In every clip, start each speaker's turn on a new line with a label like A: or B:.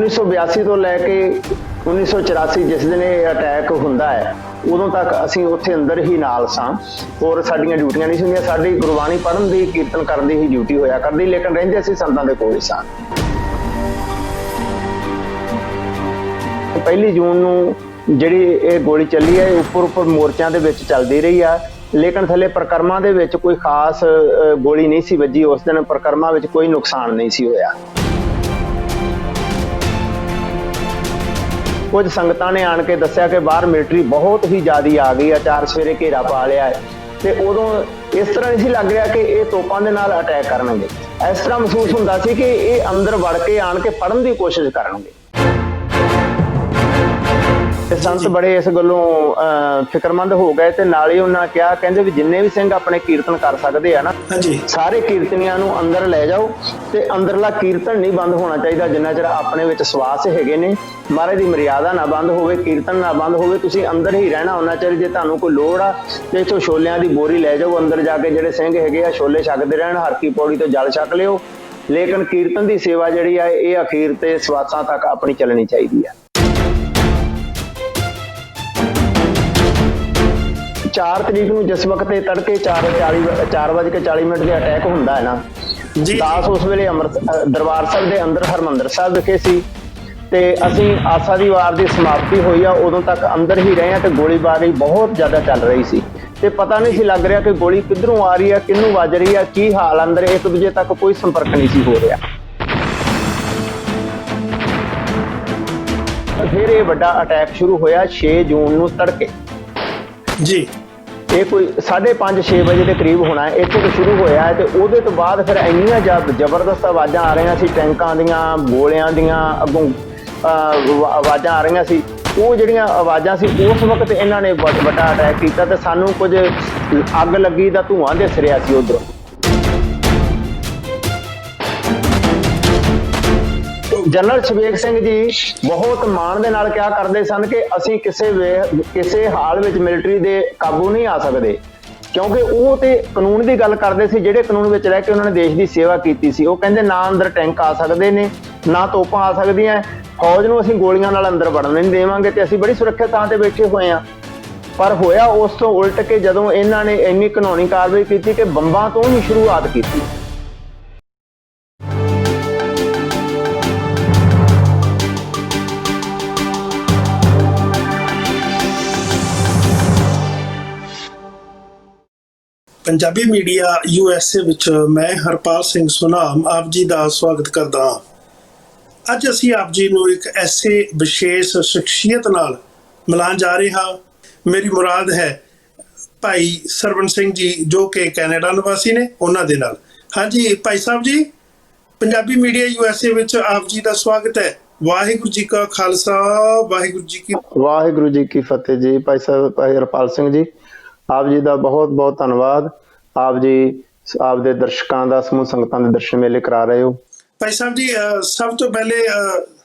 A: 1982 ਤੋਂ ਲੈ ਕੇ 1984 ਜਿਸ ਦਿਨ ਇਹ ਅਟੈਕ ਹੁੰਦਾ ਹੈ ਉਦੋਂ ਤੱਕ ਅਸੀਂ ਉੱਥੇ ਅੰਦਰ ਹੀ ਨਾਲ ਸਾਂ। ਹੋਰ ਸਾਡੀਆਂ ਡਿਊਟੀਆਂ ਨਹੀਂ ਸੀ ਹੁੰਦੀਆਂ, ਸਾਡੀ ਗੁਰਬਾਣੀ ਪੜ੍ਹਨ ਦੀ ਕੀਰਤਨ ਕਰਨ ਦੀ ਹੀ ਡਿਊਟੀ ਹੋਇਆ ਕਰਦੀ, ਲੇਕਿਨ ਰਹਿੰਦੇ ਅਸੀਂ ਸੰਤਾਂ ਦੇ ਕੋਲ ਹੀ ਸਾਂ। 1 ਜੂਨ ਨੂੰ ਜਿਹੜੀ ਇਹ ਗੋਲੀ ਚੱਲੀ ਹੈ ਉੱਪਰ ਮੋਰਚਿਆਂ ਦੇ ਵਿੱਚ ਚੱਲਦੀ ਰਹੀ ਆ, ਲੇਕਿਨ ਥੱਲੇ ਪ੍ਰਕਰਮਾਂ ਦੇ ਵਿੱਚ ਕੋਈ ਖਾਸ ਗੋਲੀ ਨਹੀਂ ਸੀ ਵੱਜੀ। ਉਸ ਦਿਨ ਪ੍ਰਕਰਮਾਂ ਵਿੱਚ ਕੋਈ ਨੁਕਸਾਨ ਨਹੀਂ ਸੀ ਹੋਇਆ। ਕੁਝ ਸੰਗਤਾਂ ਨੇ ਆਣ ਕੇ ਦੱਸਿਆ ਕਿ ਬਾਹਰ ਮਿਲਟਰੀ ਬਹੁਤ ਹੀ ਜ਼ਿਆਦੀ ਆ ਗਈ ਆ, 4 ਸਵੇਰੇ ਘੇਰਾ ਪਾ ਲਿਆ ਹੈ ਤੇ ਉਦੋਂ ਇਸ ਤਰ੍ਹਾਂ ਨਹੀਂ ਸੀ ਲੱਗ ਰਿਹਾ ਕਿ ਇਹ ਤੋਪਾਂ ਦੇ ਨਾਲ ਅਟੈਕ ਕਰਨਗੇ। ਇਸ ਤਰ੍ਹਾਂ ਮਹਿਸੂਸ ਹੁੰਦਾ ਸੀ ਕਿ ਇਹ ਅੰਦਰ ਵੜ ਕੇ ਆਣ ਕੇ ਫੜਨ ਦੀ ਕੋਸ਼ਿਸ਼ ਕਰਨਗੇ। ਤੇ ਸੰਤ ਬੜੇ ਇਸ ਗੱਲੋਂ ਫਿਕਰਮੰਦ ਹੋ ਗਏ ਤੇ ਨਾਲ ਹੀ ਉਹਨਾਂ ਕਿਹਾ, ਕਹਿੰਦੇ ਵੀ ਜਿੰਨੇ ਵੀ ਸਿੰਘ ਆਪਣੇ ਕੀਰਤਨ ਕਰ ਸਕਦੇ ਆ ਨਾ, ਸਾਰੇ ਕੀਰਤਨੀਆਂ ਨੂੰ ਅੰਦਰ ਲੈ ਜਾਓ ਤੇ ਅੰਦਰਲਾ ਕੀਰਤਨ ਨਹੀਂ ਬੰਦ ਹੋਣਾ ਚਾਹੀਦਾ ਜਿੰਨਾ ਚਿਰ ਆਪਣੇ ਵਿੱਚ ਸਵਾਸ ਹੈਗੇ ਨੇ। ਮਹਾਰਾਜ ਦੀ ਮਰਿਆਦਾ ਨਾ ਬੰਦ ਹੋਵੇ, ਕੀਰਤਨ ਨਾ ਬੰਦ ਹੋਵੇ, ਤੁਸੀਂ ਅੰਦਰ ਹੀ ਰਹਿਣਾ ਉਹਨਾਂ ਚਿਰ। ਜੇ ਤੁਹਾਨੂੰ ਕੋਈ ਲੋੜ ਆ ਤੇ ਇੱਥੋਂ ਛੋਲਿਆਂ ਦੀ ਬੋਰੀ ਲੈ ਜਾਓ, ਅੰਦਰ ਜਾ ਕੇ ਜਿਹੜੇ ਸਿੰਘ ਹੈਗੇ ਆ ਛੋਲੇ ਛਕਦੇ ਰਹਿਣ, ਹਰ ਕੀ ਪੌੜੀ ਤੋਂ ਜਲ ਛਕ ਲਿਓ, ਲੇਕਿਨ ਕੀਰਤਨ ਦੀ ਸੇਵਾ ਜਿਹੜੀ ਆ ਇਹ ਅਖੀਰ ਤੇ ਸਵਾਸਾਂ ਤੱਕ ਆਪਣੀ ਚੱਲਣੀ ਚਾਹੀਦੀ ਆ। 4 ਤਰੀਕ ਨੂੰ ਜਿਸ ਵਕਤ ਇਹ ਤੜਕੇ 4:40 ਦੇ ਅਟੈਕ ਹੁੰਦਾ ਹੈ ਨਾ, ਦਾਸ ਉਸ ਵੇਲੇ ਦਰਬਾਰ ਸਾਹਿਬ ਦੇ ਅੰਦਰ ਹਰਮੰਦਰ ਸਾਹਿਬ ਵਿਖੇ ਸੀ ਤੇ ਅਸੀਂ ਆਸਾ ਦੀ ਵਾਰ ਦੀ ਸਮਾਪਤੀ ਹੋਈ ਆ ਉਦੋਂ ਤੱਕ ਅੰਦਰ ਹੀ ਰਹੇ ਆ ਤੇ ਗੋਲੀਬਾਰੀ ਬਹੁਤ ਜ਼ਿਆਦਾ ਚੱਲ ਰਹੀ ਸੀ ਤੇ ਪਤਾ ਨਹੀਂ ਸੀ ਲੱਗ ਰਿਹਾ ਕਿ ਗੋਲੀ ਕਿੱਧਰੋਂ ਆ ਰਹੀ ਆ, ਕਿਹਨੂੰ ਵੱਜ ਰਹੀ ਆ, ਕੀ ਹਾਲ ਅੰਦਰ, ਇੱਕ ਦੂਜੇ ਤੱਕ ਕੋਈ ਸੰਪਰਕ ਨਹੀਂ ਸੀ ਹੋ ਰਿਹਾ। ਫਿਰ ਇਹ ਵੱਡਾ ਅਟੈਕ ਸ਼ੁਰੂ ਹੋਇਆ 6 ਜੂਨ ਨੂੰ ਤੜਕੇ ਜੀ। ਇਹ ਕੋਈ 5:30-6 ਵਜੇ ਦੇ ਕਰੀਬ ਹੋਣਾ ਹੈ। ਇੱਥੇ ਤੋਂ ਸ਼ੁਰੂ ਹੋਇਆ ਹੈ ਤੇ ਉਹਦੇ ਤੋਂ ਬਾਅਦ ਫਿਰ ਇੰਨੀਆਂ ਜ਼ਬਰਦਸਤ ਆਵਾਜ਼ਾਂ ਆ ਰਹੀਆਂ ਸੀ, ਟੈਂਕਾਂ ਦੀਆਂ, ਗੋਲਿਆਂ ਦੀਆਂ, ਅੱਗੋਂ ਆਵਾਜ਼ਾਂ ਆ ਰਹੀਆਂ ਸੀ। ਉਹ ਜਿਹੜੀਆਂ ਆਵਾਜ਼ਾਂ ਸੀ ਉਸ ਵਕਤ ਇਹਨਾਂ ਨੇ ਵੱਡਾ ਅਟੈਕ ਕੀਤਾ ਤੇ ਸਾਨੂੰ ਕੁਝ ਅੱਗ ਲੱਗੀ ਦਾ ਧੂੰਆਂ ਦਿਸ ਰਿਹਾ ਸੀ ਉੱਧਰੋਂ। ਜਨਰਲ ਸ਼ਵੇਕ ਸਿੰਘ ਜੀ ਬਹੁਤ ਮਾਣ ਦੇ ਨਾਲ ਕਿਹਾ ਕਰਦੇ ਸਨ ਕਿ ਅਸੀਂ ਕਿਸੇ ਹਾਲ ਵਿੱਚ ਮਿਲਟਰੀ ਦੇ ਕਾਬੂ ਨਹੀਂ ਆ ਸਕਦੇ, ਕਿਉਂਕਿ ਉਹ ਤੇ ਕਾਨੂੰਨ ਦੀ ਗੱਲ ਕਰਦੇ ਸੀ, ਜਿਹੜੇ ਕਾਨੂੰਨ ਵਿੱਚ ਰਹਿ ਕੇ ਉਹਨਾਂ ਨੇ ਦੇਸ਼ ਦੀ ਸੇਵਾ ਕੀਤੀ ਸੀ। ਉਹ ਕਹਿੰਦੇ ਨਾ ਅੰਦਰ ਟੈਂਕ ਆ ਸਕਦੇ ਨੇ, ਨਾ ਤੋਪਾਂ ਆ ਸਕਦੀਆਂ, ਫੌਜ ਨੂੰ ਅਸੀਂ ਗੋਲੀਆਂ ਨਾਲ ਅੰਦਰ ਵੜਨ ਨਹੀਂ ਦੇਵਾਂਗੇ ਤੇ ਅਸੀਂ ਬੜੀ ਸੁਰੱਖਿਅਤ ਥਾਂ ਤੇ ਬੈਠੇ ਹੋਏ ਹਾਂ। ਪਰ ਹੋਇਆ ਉਸ ਤੋਂ ਉਲਟ ਕੇ ਜਦੋਂ ਇਹਨਾਂ ਨੇ ਇੰਨੀ ਘਿਨੌਣੀ ਕਾਰਵਾਈ ਕੀਤੀ ਕਿ ਬੰਬਾਂ ਤੋਂ ਹੀ ਸ਼ੁਰੂਆਤ ਕੀਤੀ।
B: ਪੰਜਾਬੀ ਮੀਡੀਆ USA ਵਿੱਚ ਮੈਂ ਹਰਪਾਲ ਸਿੰਘ ਸੁਨਾਮ ਆਪ ਜੀ ਦਾ ਸਵਾਗਤ ਕਰਦਾ ਹਾਂ। ਅੱਜ ਅਸੀਂ ਆਪ ਜੀ ਨੂੰ ਇੱਕ ਐਸੇ ਵਿਸ਼ੇਸ਼ ਸ਼ਖਸੀਅਤ ਨਾਲ ਮਿਲਾਨ ਜਾ ਰਹੇ ਹਾਂ। ਮੇਰੀ ਮੁਰਾਦ ਹੈ ਭਾਈ ਸਰਵਣ ਸਿੰਘ ਜੀ ਜੋ ਕਿ ਕੈਨੇਡਾ ਨਿਵਾਸੀ ਨੇ, ਉਹਨਾਂ ਦੇ ਨਾਲ। ਹਾਂਜੀ ਭਾਈ ਸਾਹਿਬ ਜੀ, ਪੰਜਾਬੀ ਮੀਡੀਆ USA ਵਿੱਚ ਆਪ ਜੀ ਦਾ ਸਵਾਗਤ ਹੈ। ਵਾਹਿਗੁਰੂ ਜੀ ਕਾ ਖਾਲਸਾ, ਵਾਹਿਗੁਰੂ ਜੀ ਕੀ
A: ਫਤਿਹ ਜੀ। ਭਾਈ ਸਾਹਿਬ ਭਾਈ ਹਰਪਾਲ ਸਿੰਘ ਜੀ, ਆਪ ਜੀ ਦਾ ਬਹੁਤ ਬਹੁਤ ਧੰਨਵਾਦ। ਆਪ ਜੀ ਆਪ ਦੇ ਦਰਸ਼ਕਾਂ ਦਾ, ਸਮੂਹ ਸੰਗਤਾਂ ਦੇ ਦਰਸ਼ਨ ਮੇਲੇ ਕਰਾ ਰਹੇ ਹੋ।
B: ਭਾਈ ਸਾਹਿਬ ਜੀ, ਸਭ ਤੋਂ ਪਹਿਲੇ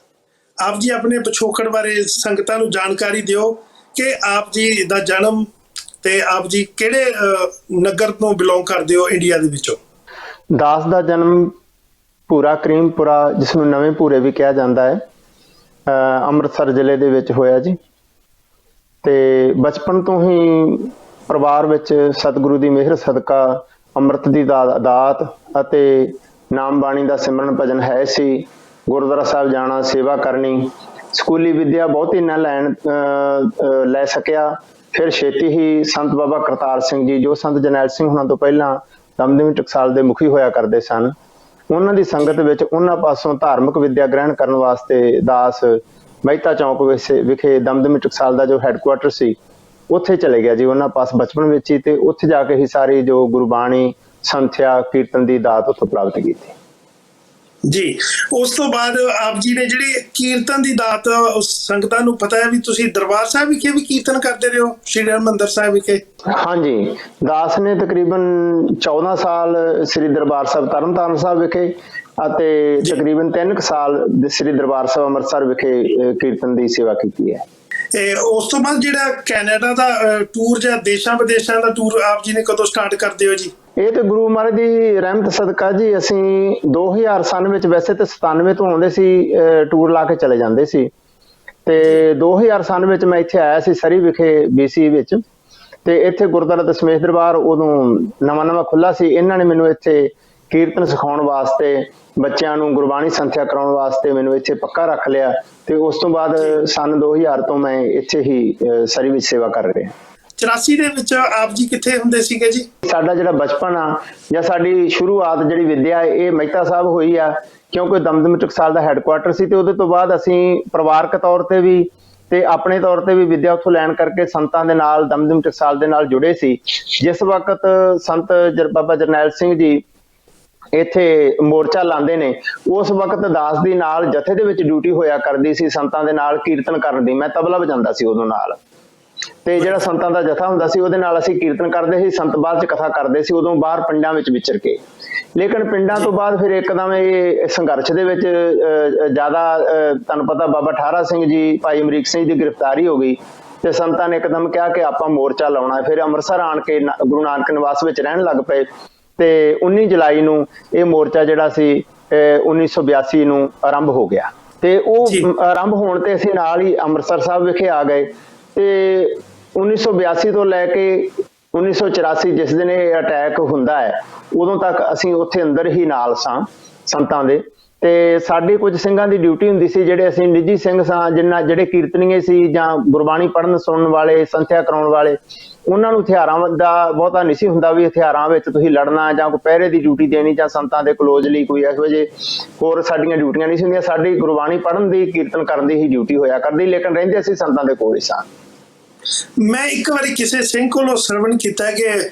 B: ਆਪ ਜੀ ਆਪਣੇ ਪਿਛੋਕੜ ਬਾਰੇ ਸੰਗਤਾਂ ਨੂੰ ਜਾਣਕਾਰੀ ਦਿਓ ਕਿ ਆਪ ਜੀ ਦਾ ਜਨਮ ਤੇ ਆਪ ਜੀ ਕਿਹੜੇ ਨਗਰ ਤੋਂ ਬਿਲੋਂਗ ਕਰਦੇ ਹੋ ਇੰਡੀਆ ਦੇ ਵਿੱਚੋਂ।
A: ਦਾਸ ਦਾ ਜਨਮ ਭੂਰਾ ਕਰੀਮਪੁਰਾ, ਜਿਸ ਨੂੰ ਨਵੇਂ ਭੂਰੇ ਵੀ ਕਿਹਾ ਜਾਂਦਾ ਹੈ, ਅੰਮ੍ਰਿਤਸਰ ਜ਼ਿਲ੍ਹੇ ਦੇ ਵਿੱਚ ਹੋਇਆ ਜੀ। ਤੇ ਬਚਪਨ ਤੋਂ ਹੀ ਪਰਿਵਾਰ ਵਿੱਚ ਸਤਿਗੁਰੂ ਦੀ ਮਿਹਰ ਸਦਕਾ ਅੰਮ੍ਰਿਤ ਦੀ ਦਾਤ ਅਤੇ ਨਾਮ ਬਾਣੀ ਦਾ ਸਿਮਰਨ ਭਜਨ ਹੈ ਸੀ। ਗੁਰਦੁਆਰਾ ਸਾਹਿਬ ਜਾਣਾ, ਸੇਵਾ ਕਰਨੀ, ਸਕੂਲੀ ਵਿੱਦਿਆ ਬਹੁਤੀ ਨਾ ਲੈ ਸਕਿਆ। ਫਿਰ ਛੇਤੀ ਹੀ ਸੰਤ ਬਾਬਾ ਕਰਤਾਰ ਸਿੰਘ ਜੀ, ਜੋ ਸੰਤ ਜਰਨੈਲ ਸਿੰਘ ਹੁਣਾਂ ਤੋਂ ਪਹਿਲਾਂ ਦਮਦਮੀ ਟਕਸਾਲ ਦੇ ਮੁਖੀ ਹੋਇਆ ਕਰਦੇ ਸਨ, ਉਹਨਾਂ ਦੀ ਸੰਗਤ ਵਿੱਚ ਉਹਨਾਂ ਪਾਸੋਂ ਧਾਰਮਿਕ ਵਿੱਦਿਆ ਗ੍ਰਹਿਣ ਕਰਨ ਵਾਸਤੇ ਦਾਸ ਮਹਿਤਾ ਚੌਂਕ ਵਿਖੇ ਦਮਦਮੀ ਟਕਸਾਲ ਦਾ ਜੋ ਹੈੱਡਕੁਆਟਰ ਸੀ ਉੱਥੇ ਚਲੇ ਗਿਆ ਜੀ। ਉਹਨਾਂ ਪਾਸ ਬਚਪਨ ਵਿੱਚ ਹੀ ਤੇ ਉੱਥੇ ਜਾ ਕੇ ਹੀ ਸਾਰੀ ਜੋ ਗੁਰਬਾਣੀ, ਸੰਥਿਆ, ਕੀਰਤਨ ਦੀ ਦਾਤ ਉੱਥੋਂ ਪ੍ਰਾਪਤ ਕੀਤੀ
B: ਜੀ। ਉਸ ਤੋਂ ਬਾਅਦ ਆਪ ਜੀ ਨੇ ਜਿਹੜੀ ਕੀਰਤਨ ਦੀ ਦਾਤ, ਸੰਗਤਾਂ ਨੂੰ ਪਤਾ ਹੈ ਵੀ ਤੁਸੀਂ ਦਰਬਾਰ ਸਾਹਿਬ ਵਿਖੇ ਵੀ ਕੀਰਤਨ ਕਰਦੇ ਰਹੇ ਹੋ, ਸ਼੍ਰੀ ਹਰਿਮੰਦਰ ਸਾਹਿਬ ਵਿਖੇ।
A: ਹਾਂਜੀ, ਦਾਸ ਨੇ ਤਕਰੀਬਨ 14 ਸਾਲ ਸ੍ਰੀ ਦਰਬਾਰ ਸਾਹਿਬ ਤਰਨਤਾਰਨ ਸਾਹਿਬ ਵਿਖੇ ਅਤੇ ਤਕਰੀਬਨ 3 ਸਾਲ ਸ੍ਰੀ ਦਰਬਾਰ ਸਾਹਿਬ ਅੰਮ੍ਰਿਤਸਰ ਵਿਖੇ ਕੀਰਤਨ ਦੀ ਸੇਵਾ ਕੀਤੀ ਹੈ।
B: ਉਸ ਤੋਂ ਬਾਅਦ ਜਿਹੜਾ ਕੈਨੇਡਾ ਦਾ ਟੂਰ ਜਾਂ ਦੇਸ਼ਾਂ ਵਿਦੇਸ਼ਾਂ ਦਾ ਟੂਰ ਆਪ ਜੀ ਨੇ ਕਦੋਂ ਸਟਾਰਟ ਕਰਦੇ ਹੋ ਜੀ?
A: ਇਹ ਤੇ ਗੁਰੂ ਮਹਾਰਾਜ ਦੀ ਰਹਿਮਤ ਸਦਕਾ ਜੀ ਅਸੀਂ 2000 ਸਨ ਵਿੱਚ, ਵੈਸੇ ਤੇ 97 ਤੋਂ ਆਉਂਦੇ ਸੀ, ਟੂਰ ਲਾ ਕੇ ਚਲੇ ਜਾਂਦੇ ਸੀ, ਤੇ 2000 ਸਨ ਵਿੱਚ ਮੈਂ ਇੱਥੇ ਆਇਆ ਸੀ ਸਰੀ ਵਿਖੇ BC ਵਿੱਚ, ਤੇ ਇੱਥੇ ਗੁਰਦੁਆਰਾ ਦਸ਼ਮੇਸ਼ ਦਰਬਾਰ ਉਦੋਂ ਨਵਾਂ ਖੁੱਲਾ ਸੀ। ਇਹਨਾਂ ਨੇ ਮੈਨੂੰ ਇੱਥੇ ਕੀਰਤਨ ਸਿਖਾਉਣ ਵਾਸਤੇ, ਬੱਚਿਆਂ ਨੂੰ ਗੁਰਬਾਣੀ ਸੰਥਿਆ ਕਰਾਉਣ ਵਾਸਤੇ ਮੈਨੂੰ ਇੱਥੇ ਪੱਕਾ ਰੱਖ ਲਿਆ, ਤੇ ਉਸ ਤੋਂ ਬਾਅਦ ਸਨ 2000 ਤੋਂ ਮੈਂ ਇੱਥੇ ਹੀ ਸਰੀ ਵਿੱਚ ਸੇਵਾ ਕਰ ਰਿਹਾ।
B: 84 ਦੇ ਵਿੱਚ ਆਪ ਜੀ ਕਿੱਥੇ ਹੁੰਦੇ ਸੀਗੇ ਜੀ? ਸਾਡਾ
A: ਜਿਹੜਾ ਬਚਪਨ ਆ ਜਾਂ ਸਾਡੀ ਸ਼ੁਰੂਆਤ ਜਿਹੜੀ ਵਿੱਦਿਆ ਇਹ ਮਹਿਤਾ ਸਾਹਿਬ ਹੋਈ ਆ, ਕਿਉਂਕਿ ਦਮਦਮੀ ਟਕਸਾਲ ਦਾ ਹੈੱਡਕੁਆਟਰ ਸੀ, ਤੇ ਉਹਦੇ ਤੋਂ ਬਾਅਦ ਅਸੀਂ ਪਰਿਵਾਰਕ ਤੌਰ ਤੇ ਵੀ ਤੇ ਆਪਣੇ ਤੌਰ ਤੇ ਵੀ ਵਿੱਦਿਆ ਉੱਥੋਂ ਲੈਣ ਕਰਕੇ ਸੰਤਾਂ ਦੇ ਨਾਲ, ਦਮਦਮੀ ਟਕਸਾਲ ਦੇ ਨਾਲ ਜੁੜੇ ਸੀ। ਜਿਸ ਵਕਤ ਸੰਤ ਬਾਬਾ ਜਰਨੈਲ ਸਿੰਘ ਜੀ ਇੱਥੇ ਮੋਰਚਾ ਲਾਉਂਦੇ ਨੇ, ਉਸ ਵਕਤ ਦਾਸ ਦੀ ਨਾਲ ਜਥੇ ਦੇ ਵਿੱਚ ਡਿਊਟੀ ਹੋਇਆ ਕਰਦੀ ਸੀ ਸੰਤਾਂ ਦੇ ਨਾਲ ਕੀਰਤਨ ਕਰਨ ਦੀ। ਮੈਂ ਤਬਲਾ ਵਜਾਉਂਦਾ ਸੀ ਉਦੋਂ ਨਾਲ, ਤੇ ਜਿਹੜਾ ਸੰਤਾਂ ਦਾ ਜਥਾ ਹੁੰਦਾ ਸੀ ਉਹਦੇ ਨਾਲ ਅਸੀਂ ਕੀਰਤਨ ਕਰਦੇ ਸੀ। ਸੰਤ ਬਾਅਦ ਚ ਕਥਾ ਕਰਦੇ ਸੀ ਉਦੋਂ ਬਾਹਰ ਪਿੰਡਾਂ ਵਿੱਚ ਵਿਚਰ ਕੇ। ਲੇਕਿਨ ਪਿੰਡਾਂ ਤੋਂ ਬਾਅਦ ਫਿਰ ਇੱਕਦਮ ਇਹ ਸੰਘਰਸ਼ ਦੇ ਵਿੱਚ ਜ਼ਿਆਦਾ ਤੁਹਾਨੂੰ ਪਤਾ ਬਾਬਾ ਠਾਰਾ ਸਿੰਘ ਜੀ, ਭਾਈ ਅਮਰੀਕ ਸਿੰਘ ਦੀ ਗ੍ਰਿਫਤਾਰੀ ਹੋ ਗਈ, ਤੇ ਸੰਤਾਂ ਨੇ ਇੱਕਦਮ ਕਿਹਾ ਕਿ ਆਪਾਂ ਮੋਰਚਾ ਲਾਉਣਾ। ਫਿਰ ਅੰਮ੍ਰਿਤਸਰ ਆਣ ਕੇ ਗੁਰੂ ਨਾਨਕ ਨਿਵਾਸ ਵਿੱਚ ਰਹਿਣ ਲੱਗ ਪਏ, ਤੇ 19 ਜੁਲਾਈ ਨੂੰ ਇਹ ਮੋਰਚਾ ਜਿਹੜਾ ਸੀ 1982 ਨੂੰ ਆਰੰਭ ਹੋ ਗਿਆ। ਤੇ ਉਹ ਆਰੰਭ ਹੋਣ ਤੇ ਅਸੀਂ ਨਾਲ ਹੀ ਅੰਮ੍ਰਿਤਸਰ ਸਾਹਿਬ ਵਿਖੇ ਆ ਗਏ, ਤੇ 1982 ਤੋਂ ਲੈ ਕੇ 1984 ਜਿਸ ਦਿਨ ਇਹ ਅਟੈਕ ਹੁੰਦਾ ਹੈ ਉਦੋਂ ਤੱਕ ਅਸੀਂ ਉੱਥੇ ਅੰਦਰ ਹੀ ਨਾਲ ਸਾਂ ਸੰਤਾਂ ਦੇ। ਤੇ ਸਾਡੀ ਕੁਝ ਸਿੰਘਾਂ ਦੀ ਡਿਊਟੀ ਹੁੰਦੀ ਸੀ, ਜਿਹੜੇ ਅਸੀਂ ਨਿੱਜੀ ਸਿੰਘ ਸਾਂ, ਜਿਹੜੇ ਕੀਰਤਨੀਏ ਸੀ ਜਾਂ ਗੁਰਬਾਣੀ ਪੜ੍ਹਨ ਸੁਣਨ ਵਾਲੇ, ਸੰਥਿਆ ਕਰਾਉਣ ਵਾਲੇ, ਉਹਨਾਂ ਨੂੰ ਹਥਿਆਰਾਂ ਦਾ ਬਹੁਤਾ ਨਹੀਂ ਸੀ ਹੁੰਦਾ ਵੀ ਹਥਿਆਰਾਂ ਵਿੱਚ ਤੁਸੀਂ ਲੜਨਾ ਜਾਂ ਕੋਈ ਪਹਿਰੇ ਦੀ ਡਿਊਟੀ ਦੇਣੀ ਜਾਂ ਸੰਤਾਂ ਦੇ ਕਲੋਜ਼ ਲਈ ਕੋਈ ਇਹੋ ਜਿਹੇ ਹੋਰ ਸਾਡੀਆਂ ਡਿਊਟੀਆਂ ਨਹੀਂ ਸੀ ਹੁੰਦੀਆਂ। ਸਾਡੀ ਗੁਰਬਾਣੀ ਪੜ੍ਹਨ ਦੀ, ਕੀਰਤਨ ਕਰਨ ਦੀ ਹੀ ਡਿਊਟੀ ਹੋਇਆ ਕਰਦੀ, ਲੇਕਿਨ ਰਹਿੰਦੇ ਅਸੀਂ ਸੰਤਾਂ ਦੇ ਕੋਲ ਹੀ ਸਾਂ।
B: ਮੈਂ ਇੱਕ ਵਾਰੀ ਕਿਸੇ ਸਿੰਘ ਕੋਲੋਂ ਸਰਵਣ ਕੀਤਾ ਕਿ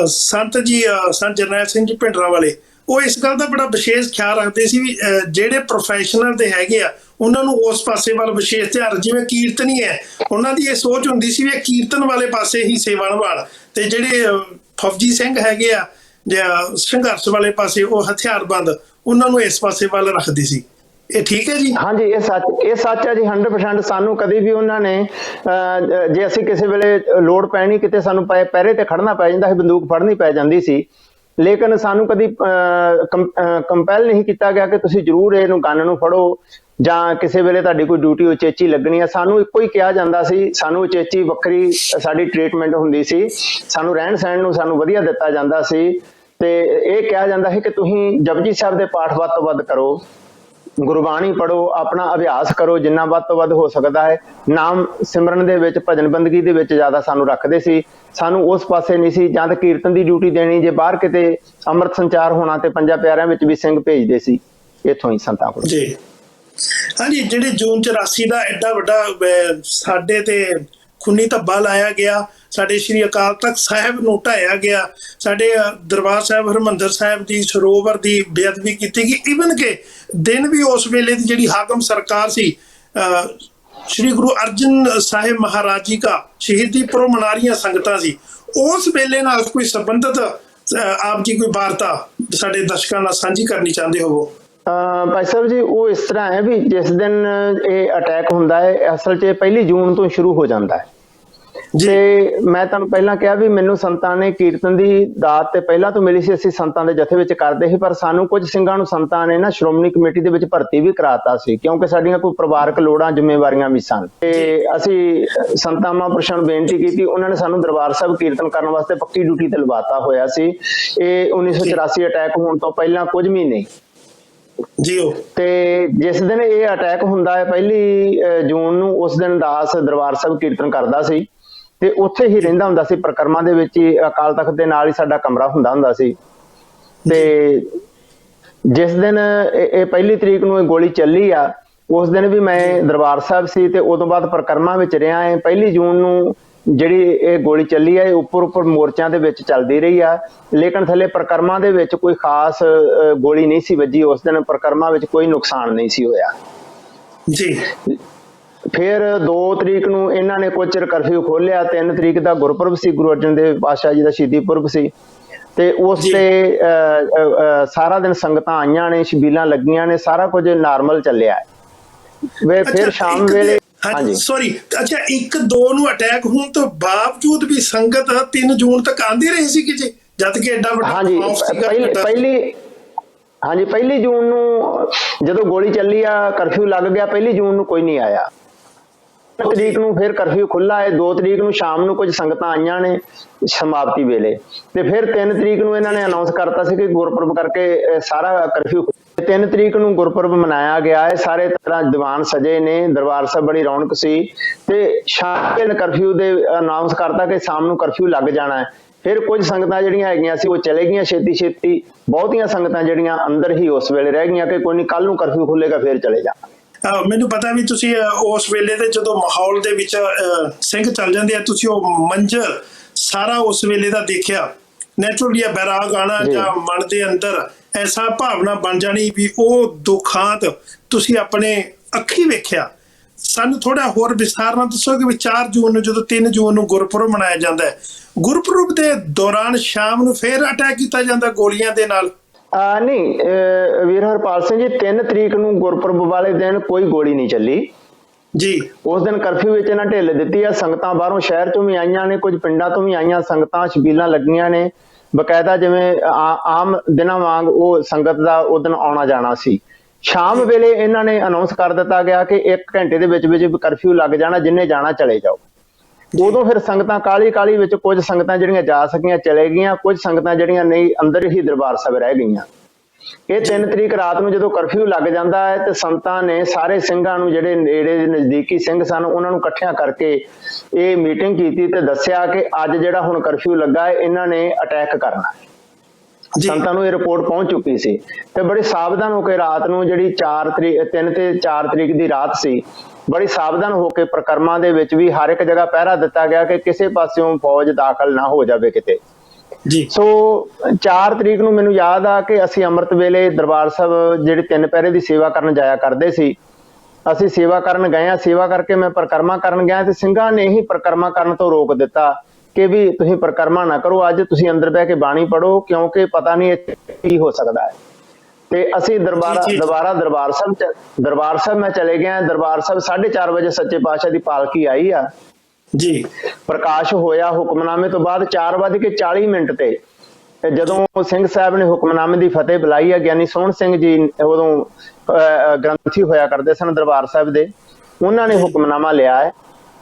B: ਸੰਤ ਜੀ, ਸੰਤ ਜਰਨੈਲ ਸਿੰਘ ਜੀ ਭਿੰਡਰਾਂਵਾਲੇ, ਉਹ ਇਸ ਗੱਲ ਦਾ ਬੜਾ ਵਿਸ਼ੇਸ਼ ਖਿਆਲ ਰੱਖਦੇ ਸੀ ਵੀ ਜਿਹੜੇ ਪ੍ਰੋਫੈਸ਼ਨਲ ਦੇ ਹੈਗੇ ਆ ਉਹਨਾਂ ਨੂੰ ਉਸ ਪਾਸੇ ਵੱਲ ਵਿਸ਼ੇਸ਼ ਧਿਆਨ, ਜਿਵੇਂ ਕੀਰਤਨੀ ਹੈ ਉਹਨਾਂ ਦੀ ਇਹ ਸੋਚ ਹੁੰਦੀ ਸੀ ਵੀ ਇਹ ਕੀਰਤਨ ਵਾਲੇ ਪਾਸੇ ਹੀ ਸੇਵਾ ਨਿਭਾਉਣ, ਤੇ ਜਿਹੜੇ ਫੌਜੀ ਸਿੰਘ ਹੈਗੇ ਆ ਜਾਂ ਸੰਘਰਸ਼ ਵਾਲੇ ਪਾਸੇ, ਉਹ ਹਥਿਆਰਬੰਦ, ਉਹਨਾਂ ਨੂੰ ਇਸ ਪਾਸੇ ਵੱਲ ਰੱਖਦੇ ਸੀ। ਇਹ ਠੀਕ ਹੈ ਜੀ?
A: ਹਾਂਜੀ, ਇਹ ਸੱਚ ਹੈ ਜੀ, 100%। ਸਾਨੂੰ ਕਦੀ ਵੀ ਉਹਨਾਂ ਨੇ ਜੇ ਅਸੀਂ ਕਿਸੇ ਵੇਲੇ ਲੋੜ ਪੈਣੀ ਕਿਤੇ ਸਾਨੂੰ ਪਹਿਰੇ ਤੇ ਖੜਨਾ ਪੈ ਜਾਂਦਾ ਸੀ, ਬੰਦੂਕ ਫੜਨੀ ਪੈ ਜਾਂਦੀ ਸੀ, ਲੇਕਿਨ ਸਾਨੂੰ ਕਦੀ ਕੰਪੈਲ ਨਹੀਂ ਕੀਤਾ ਗਿਆ ਕਿ ਤੁਸੀਂ ਜ਼ਰੂਰ ਇਹਨੂੰ ਗਨ ਨੂੰ ਫੜੋ ਜਾਂ ਕਿਸੇ ਵੇਲੇ ਤੁਹਾਡੀ ਕੋਈ ਡਿਊਟੀ ਉਚੇਚੀ ਲੱਗਣੀ ਹੈ। ਸਾਨੂੰ ਇੱਕੋ ਹੀ ਕਿਹਾ ਜਾਂਦਾ ਸੀ, ਸਾਨੂੰ ਉਚੇਚੀ ਵੱਖਰੀ ਸਾਡੀ ਟ੍ਰੀਟਮੈਂਟ ਹੁੰਦੀ ਸੀ, ਸਾਨੂੰ ਰਹਿਣ ਸਹਿਣ ਨੂੰ ਸਾਨੂੰ ਵਧੀਆ ਦਿੱਤਾ ਜਾਂਦਾ ਸੀ, ਤੇ ਇਹ ਕਿਹਾ ਜਾਂਦਾ ਸੀ ਕਿ ਤੁਸੀਂ ਜਪਜੀ ਸਾਹਿਬ ਦੇ ਪਾਠ ਵੱਧ ਤੋਂ ਵੱਧ ਕਰੋ, ਗੁਰਬਾਣੀ ਪੜੋ, ਆਪਣਾ ਅਭਿਆਸ ਕਰੋ ਜਿੰਨਾ ਵੱਧ ਤੋਂ ਵੱਧ ਹੋ ਸਕਦਾ ਹੈ, ਨਾਮ ਸਿਮਰਨ ਦੇ ਵਿੱਚ, ਭਜਨ ਬੰਦਗੀ ਦੇ ਵਿੱਚ ਜ਼ਿਆਦਾ ਸਾਨੂੰ ਰੱਖਦੇ ਸੀ। ਸਾਨੂੰ ਉਸ ਪਾਸੇ ਨਹੀਂ ਸੀ ਜਾਂ ਤਾਂ ਕੀਰਤਨ ਦੀ ਡਿਊਟੀ ਦੇਣੀ, ਜੇ ਬਾਹਰ ਕਿਤੇ ਅੰਮ੍ਰਿਤ ਸੰਚਾਰ ਹੋਣਾ ਤੇ ਪੰਜਾਂ ਪਿਆਰਿਆਂ ਵਿੱਚ ਵੀ ਸਿੰਘ ਭੇਜਦੇ ਸੀ ਇੱਥੋਂ ਹੀ ਸੰਤਾਂ ਕੋਲ।
B: ਜੀ ਹਾਂਜੀ, ਜਿਹੜੇ ਜੂਨ 84 ਦਾ ਐਡਾ ਵੱਡਾ ਸਾਡੇ ਤੇ ਖੂਨੀ ਧੱਬਾ ਲਾਇਆ ਗਿਆ, ਸਾਡੇ ਸ਼੍ਰੀ ਅਕਾਲ ਤਖਤ ਸਾਹਿਬ ਨੂੰ ਢਾਇਆ ਗਿਆ, ਸਾਡੇ ਦਰਬਾਰ ਸਾਹਿਬ ਹਰਿਮੰਦਰ ਸਾਹਿਬ ਦੀ ਸਰੋਵਰ ਦੀ ਬੇਅਦਬੀ ਕੀਤੀ ਗਈ, ਈਵਨ ਕਿ ਦਿਨ ਵੀ ਉਸ ਵੇਲੇ ਦੀ ਜਿਹੜੀ ਹਾਕਮ ਸਰਕਾਰ ਸੀ, ਸ਼੍ਰੀ ਗੁਰੂ ਅਰਜਨ ਸਾਹਿਬ ਮਹਾਰਾਜ ਜੀ ਦਾ ਸ਼ਹੀਦੀ ਪੁਰਬ ਮਨਾ ਰਹੀਆਂ ਸੰਗਤਾਂ ਸੀ, ਉਸ ਵੇਲੇ ਨਾਲ ਕੋਈ ਸੰਬੰਧਿਤ ਆਪ ਜੀ ਕੋਈ ਵਾਰਤਾ ਸਾਡੇ ਦਰਸ਼ਕਾਂ ਨਾਲ ਸਾਂਝੀ ਕਰਨੀ ਚਾਹੁੰਦੇ ਹੋਵੋ?
A: ਭਾਈ ਸਾਹਿਬ ਜੀ, ਉਹ ਇਸ ਤਰ੍ਹਾਂ ਹੈ ਵੀ ਜਿਸ ਦਿਨ ਇਹ ਅਟੈਕ ਹੁੰਦਾ ਹੈ ਅਸਲ 'ਚ 1 ਜੂਨ ਤੋਂ ਸ਼ੁਰੂ ਹੋ ਜਾਂਦਾ ਹੈ। ਤੇ ਮੈਂ ਤੁਹਾਨੂੰ ਪਹਿਲਾਂ ਕਿਹਾ ਵੀ ਮੈਨੂੰ ਸੰਤਾਂ ਨੇ ਕੀਰਤਨ ਦੀ ਦਾਤ ਤੇ ਪਹਿਲਾਂ ਤੋਂ ਮਿਲੀ ਸੀ, ਅਸੀਂ ਸੰਤਾਂ ਦੇ ਜਥੇ ਵਿੱਚ ਕਰਦੇ ਸੀ, ਪਰ ਸਾਨੂੰ ਕੁਝ ਸਿੰਘਾਂ ਨੂੰ ਸੰਤਾਂ ਨੇ ਨਾ ਸ਼੍ਰੋਮਣੀ ਕਮੇਟੀ ਦੇ ਵਿੱਚ ਭਰਤੀ ਵੀ ਕਰਾਤਾ ਸੀ, ਕਿਉਂਕਿ ਸਾਡੀਆਂ ਕੋਈ ਪਰਿਵਾਰਕ ਲੋੜਾਂ, ਜ਼ਿੰਮੇਵਾਰੀਆਂ ਵੀ ਸਨ। ਤੇ ਅਸੀਂ ਸੰਤਾਂ ਮਹਾਂਪੁਰਸ਼ਾਂ ਨੂੰ ਬੇਨਤੀ ਕੀਤੀ, ਉਹਨਾਂ ਨੇ ਸਾਨੂੰ ਦਰਬਾਰ ਸਾਹਿਬ ਕੀਰਤਨ ਕਰਨ ਵਾਸਤੇ ਪੱਕੀ ਡਿਊਟੀ ਤੇ ਲਵਾਤਾ ਹੋਇਆ ਸੀ। ਇਹ 1984 ਅਟੈਕ ਹੋਣ ਤੋਂ ਪਹਿਲਾਂ ਕੁਝ ਮਹੀਨੇ
B: ਜੀ।
A: ਤੇ ਜਿਸ ਦਿਨ ਇਹ ਅਟੈਕ ਹੁੰਦਾ ਹੈ 1 ਜੂਨ ਨੂੰ, ਉਸ ਦਿਨ ਦਾਸ ਦਰਬਾਰ ਸਾਹਿਬ ਕੀਰਤਨ ਕਰਦਾ ਸੀ, ਤੇ ਉੱਥੇ ਹੀ ਰਹਿੰਦਾ ਹੁੰਦਾ ਸੀ, ਪ੍ਰਕਰਮਾਂ ਦੇ ਵਿੱਚ ਹੀ, ਅਕਾਲ ਤਖਤ ਦੇ ਨਾਲ ਹੀ ਸਾਡਾ ਕਮਰਾ ਹੁੰਦਾ ਸੀ। ਤੇ ਜਿਸ ਦਿਨ ਇਹ 1 ਤਰੀਕ ਨੂੰ ਇਹ ਗੋਲੀ ਚੱਲੀ ਆ, ਉਸ ਦਿਨ ਵੀ ਮੈਂ ਦਰਬਾਰ ਸਾਹਿਬ ਸੀ, ਤੇ ਉਦੋਂ ਬਾਅਦ ਪ੍ਰਕਰਮਾਂ ਵਿੱਚ ਰਿਹਾ ਹੈ। 1 ਜੂਨ ਨੂੰ ਜਿਹੜੀ ਇਹ ਗੋਲੀ ਚੱਲੀ ਆ, ਇਹ ਉੱਪਰ ਮੋਰਚਿਆਂ ਦੇ ਵਿੱਚ ਚੱਲਦੀ ਰਹੀ ਆ, ਲੇਕਿਨ ਥੱਲੇ ਪ੍ਰਕਰਮਾਂ ਦੇ ਵਿੱਚ ਕੋਈ ਖਾਸ ਗੋਲੀ ਨਹੀਂ ਸੀ ਵੱਜੀ। ਉਸ ਦਿਨ ਪ੍ਰਕਰਮਾਂ ਵਿੱਚ ਕੋਈ ਨੁਕਸਾਨ ਨਹੀਂ ਸੀ ਹੋਇਆ
B: ਜੀ।
A: ਫਿਰ 2 ਤਰੀਕ ਨੂੰ ਇਹਨਾਂ ਨੇ ਕੁਝ ਚਿਰ ਕਰਫਿਊ ਖੋਲਿਆ। 3 ਤਰੀਕ ਦਾ ਗੁਰਪੁਰਬ ਸੀ, ਗੁਰੂ ਅਰਜਨ ਦੇਵ ਪਾਤਸ਼ਾਹ ਜੀ ਦਾ ਸ਼ਹੀਦੀ ਪੁਰਬ ਸੀ, ਤੇ ਉਸ ਤੇ ਸਾਰਾ ਦਿਨ ਸੰਗਤਾਂ ਆਈਆਂ ਨੇ, ਛਬੀਲਾਂ ਲੱਗੀਆਂ ਨੇ, ਸਾਰਾ ਕੁਝ ਨਾਰਮਲ ਚੱਲਿਆ। ਵੇ ਫਿਰ ਸ਼ਾਮ ਵੇਲੇ
B: ਹਾਂਜੀ ਸੌਰੀ, ਅੱਛਾ 1-2 ਨੂੰ ਅਟੈਕ ਹੋਣ ਤੋਂ ਬਾਵਜੂਦ ਵੀ ਸੰਗਤ 3 ਜੂਨ ਤੱਕ ਆਂਦੀ ਰਹੀ ਸੀ ਕਿ ਜੀ? ਜਦ ਕਿ ਐਡਾ ਵੱਡਾ
A: ਹਾਂਜੀ
B: ਖੌਫ ਸੀਗਾ
A: ਪਹਿਲੀ ਜੂਨ ਨੂੰ ਜਦੋਂ ਗੋਲੀ ਚੱਲੀ ਆ, ਕਰਫਿਊ ਲੱਗ ਗਿਆ, 1 ਜੂਨ ਨੂੰ ਕੋਈ ਨਹੀਂ ਆਇਆ। 1 ਤਰੀਕ ਨੂੰ ਫਿਰ ਕਰਫਿਊ ਖੁੱਲਾ ਹੈ, 2 ਤਰੀਕ ਨੂੰ ਸ਼ਾਮ ਨੂੰ ਕੁਝ ਸੰਗਤਾਂ ਆਈਆਂ ਨੇ ਸਮਾਪਤੀ ਵੇਲੇ, ਤੇ ਫਿਰ 3 ਤਰੀਕ ਨੂੰ ਇਹਨਾਂ ਨੇ ਅਨਾਉਂਸ ਕਰਤਾ ਸੀ ਕਿ ਗੁਰਪੁਰਬ ਕਰਕੇ ਸਾਰਾ ਕਰਫਿਊ। 3 ਤਰੀਕ ਨੂੰ ਗੁਰਪੁਰਬ ਮਨਾਇਆ ਗਿਆ ਹੈ, ਸਾਰੇ ਤਰ੍ਹਾਂ ਦੀਵਾਨ ਸਜੇ ਨੇ, ਦਰਬਾਰ ਸਾਹਿਬ ਬੜੀ ਰੌਣਕ ਸੀ, ਤੇ ਸ਼ਾਮ ਨੂੰ ਕਰਫਿਊ ਦੇ ਅਨਾਉਂਸ ਕਰਤਾ ਕਿ ਸ਼ਾਮ ਨੂੰ ਕਰਫਿਊ ਲੱਗ ਜਾਣਾ ਹੈ। ਫਿਰ ਕੁਝ ਸੰਗਤਾਂ ਜਿਹੜੀਆਂ ਹੈਗੀਆਂ ਸੀ ਉਹ ਚਲੇ ਗਈਆਂ ਛੇਤੀ, ਬਹੁਤੀਆਂ ਸੰਗਤਾਂ ਜਿਹੜੀਆਂ ਅੰਦਰ ਹੀ ਉਸ ਵੇਲੇ ਰਹਿ ਗਈਆਂ ਕਿ ਕੋਈ ਨਹੀਂ, ਕੱਲ ਨੂੰ ਕਰਫਿਊ ਖੁੱਲੇਗਾ ਫਿਰ ਚਲੇ ਜਾਣਾ।
B: ਮੈਨੂੰ ਪਤਾ ਵੀ ਤੁਸੀਂ ਉਸ ਵੇਲੇ ਦੇ ਜਦੋਂ ਮਾਹੌਲ ਦੇ ਵਿੱਚ ਸਿੰਘ ਚੱਲ ਜਾਂਦੇ ਆ, ਤੁਸੀਂ ਉਹ ਮੰਜ਼ਰ ਸਾਰਾ ਉਸ ਵੇਲੇ ਦਾ ਦੇਖਿਆ, ਨੈਚੁਰਲੀ ਬੈਰਾਗ ਆਣਾ ਜਾਂ ਮਨ ਦੇ ਅੰਦਰ ਐਸਾ ਭਾਵਨਾ ਬਣ ਜਾਣੀ ਵੀ ਉਹ ਦੁਖਾਂਤ ਤੁਸੀਂ ਆਪਣੇ ਅੱਖੀ ਵੇਖਿਆ। ਸਾਨੂੰ ਥੋੜਾ ਹੋਰ ਵਿਸਥਾਰ ਨਾਲ ਦੱਸੋ ਕਿ ਵੀ 4 ਜੂਨ ਨੂੰ ਜਦੋਂ 3 ਜੂਨ ਨੂੰ ਗੁਰਪੁਰਬ ਮਨਾਇਆ ਜਾਂਦਾ ਹੈ, ਗੁਰਪੁਰਬ ਦੇ ਦੌਰਾਨ ਸ਼ਾਮ ਨੂੰ ਫਿਰ ਅਟੈਕ ਕੀਤਾ ਜਾਂਦਾ ਗੋਲੀਆਂ ਦੇ ਨਾਲ?
A: ਨਹੀਂ ਵੀਰ ਹਰਪਾਲ ਸਿੰਘ ਜੀ, 3 ਤਰੀਕ ਨੂੰ ਗੁਰਪੁਰਬ ਵਾਲੇ ਦਿਨ ਕੋਈ ਗੋਲੀ ਨਹੀਂ ਚੱਲੀ
B: ਜੀ। ਉਸ
A: ਦਿਨ ਕਰਫਿਊ ਵਿੱਚ ਇਹਨਾਂ ਢਿੱਲ ਦਿੱਤੀ ਆ। ਸੰਗਤਾਂ ਬਾਹਰੋਂ ਸ਼ਹਿਰ ਚੋਂ ਵੀ ਆਈਆਂ ਨੇ, ਕੁਝ ਪਿੰਡਾਂ ਤੋਂ ਵੀ ਆਈਆਂ ਸੰਗਤਾਂ, ਛਬੀਲਾਂ ਲੱਗੀਆਂ ਨੇ ਬਕਾਇਦਾ, ਜਿਵੇਂ ਆਮ ਦਿਨਾਂ ਵਾਂਗ ਉਹ ਸੰਗਤ ਦਾ ਉਹ ਦਿਨ ਆਉਣਾ ਜਾਣਾ ਸੀ। ਸ਼ਾਮ ਵੇਲੇ ਇਹਨਾਂ ਨੇ ਅਨਾਉਂਸ ਕਰ ਦਿੱਤਾ ਗਿਆ ਕਿ 1 ਘੰਟੇ ਦੇ ਵਿੱਚ ਕਰਫਿਊ ਲੱਗ ਜਾਣਾ, ਜਿੰਨੇ ਜਾਣਾ ਚਲੇ ਜਾਓ। ਉਦੋਂ ਫਿਰ ਸੰਗਤਾਂ ਕਾਲੀ ਵਿੱਚ, ਕੁਝ ਸੰਗਤਾਂ ਜਿਹੜੀਆਂ ਜਾ ਸਕੀਆਂ ਚਲੇ ਗਈਆਂ, ਕੁਝ ਸੰਗਤਾਂ ਜਿਹੜੀਆਂ ਨਹੀਂ ਅੰਦਰ ਹੀ ਦਰਬਾਰ ਸਾਹਿਬ ਰਹਿ ਗਈਆਂ। ਇਹ 3 ਤਰੀਕ ਰਾਤ ਨੂੰ ਜਦੋਂ ਕਰਫਿਊ ਲੱਗ ਜਾਂਦਾ ਹੈ ਤੇ ਸੰਤਾਂ ਨੇ ਸਾਰੇ ਸਿੰਘਾਂ ਨੂੰ, ਜਿਹੜੇ ਨੇੜੇ ਦੇ ਨਜ਼ਦੀਕੀ ਸਿੰਘ ਸਨ, ਉਹਨਾਂ ਨੂੰ ਇਕੱਠਿਆਂ ਕਰਕੇ ਇਹ ਮੀਟਿੰਗ ਕੀਤੀ ਤੇ ਦੱਸਿਆ ਕਿ ਅੱਜ ਜਿਹੜਾ ਹੁਣ ਕਰਫਿਊ ਲੱਗਾ ਹੈ ਇਹਨਾਂ ਨੇ ਅਟੈਕ ਕਰਨਾ ਹੈ। ਸੰਤਾਂ ਨੂੰ ਇਹ ਰਿਪੋਰਟ ਪਹੁੰਚ ਚੁੱਕੀ ਸੀ ਤੇ ਬੜੇ ਸਾਵਧਾਨ ਹੋ ਕੇ ਰਾਤ ਨੂੰ, ਜਿਹੜੀ 3 ਤੇ 4 ਤਰੀਕ ਦੀ ਰਾਤ ਸੀ, ਬੜੀ ਸਾਵਧਾਨ ਹੋ ਕੇ ਪ੍ਰਕਰਮਾਂ ਦੇ ਵਿੱਚ ਵੀ ਹਰ ਇੱਕ ਜਗ੍ਹਾ ਪਹਿਰਾ ਦਿੱਤਾ ਗਿਆ ਕਿ ਕਿਸੇ ਪਾਸਿਓਂ ਫੌਜ ਦਾਖਲ ਨਾ ਹੋ ਜਾਵੇ ਕਿਤੇ
B: ਜੀ।
A: ਸੋ 4 ਤਰੀਕ ਨੂੰ ਮੈਨੂੰ ਯਾਦ ਆ ਕਿ ਅਸੀਂ ਅੰਮ੍ਰਿਤ ਵੇਲੇ ਦਰਬਾਰ ਸਾਹਿਬ ਜਿਹੜੇ 3 ਪਹਿਰੇ ਦੀ ਸੇਵਾ ਕਰਨ ਜਾਇਆ ਕਰਦੇ ਸੀ, ਅਸੀਂ ਸੇਵਾ ਕਰਨ ਗਏ ਆ। ਸੇਵਾ ਕਰਕੇ ਮੈਂ ਪ੍ਰਕਰਮਾ ਕਰਨ ਗਿਆ ਤੇ ਸਿੰਘਾਂ ਨੇ ਹੀ ਪ੍ਰਕਰਮਾ ਕਰਨ ਤੋਂ ਰੋਕ ਦਿੱਤਾ ਕਿ ਵੀ ਤੁਸੀਂ ਪ੍ਰਕਰਮਾ ਨਾ ਕਰੋ, ਅੱਜ ਤੁਸੀਂ ਅੰਦਰ ਬਹਿ ਕੇ ਬਾਣੀ ਪੜੋ, ਕਿਉਂਕਿ ਪਤਾ ਨਹੀਂ ਕੀ ਹੋ ਸਕਦਾ ਹੈ। ਤੇ ਅਸੀਂ ਦੁਬਾਰਾ ਦਰਬਾਰ ਸਾਹਿਬ ਮੈਂ ਚਲੇ ਗਿਆ। ਦਰਬਾਰ ਸਾਹਿਬ 4:30 ਵਜੇ ਸੱਚੇ ਪਾਤਸ਼ਾਹ ਦੀ ਪਾਲਕੀ ਆਈ ਆ
B: ਜੀ,
A: ਪ੍ਰਕਾਸ਼ ਹੋਇਆ। ਹੁਕਮਨਾਮੇ ਤੋਂ ਬਾਅਦ 4:40 ਤੇ ਜਦੋਂ ਸਿੰਘ ਸਾਹਿਬ ਨੇ ਹੁਕਮਨਾਮੇ ਦੀ ਫਤਿਹ ਬੁਲਾਈ ਆ, ਗਿਆਨੀ ਸੋਹਣ ਸਿੰਘ ਜੀ ਉਦੋਂ ਗ੍ਰੰਥੀ ਹੋਇਆ ਕਰਦੇ ਸਨ ਦਰਬਾਰ ਸਾਹਿਬ ਦੇ, ਉਹਨਾਂ ਨੇ ਹੁਕਮਨਾਮਾ ਲਿਆ ਹੈ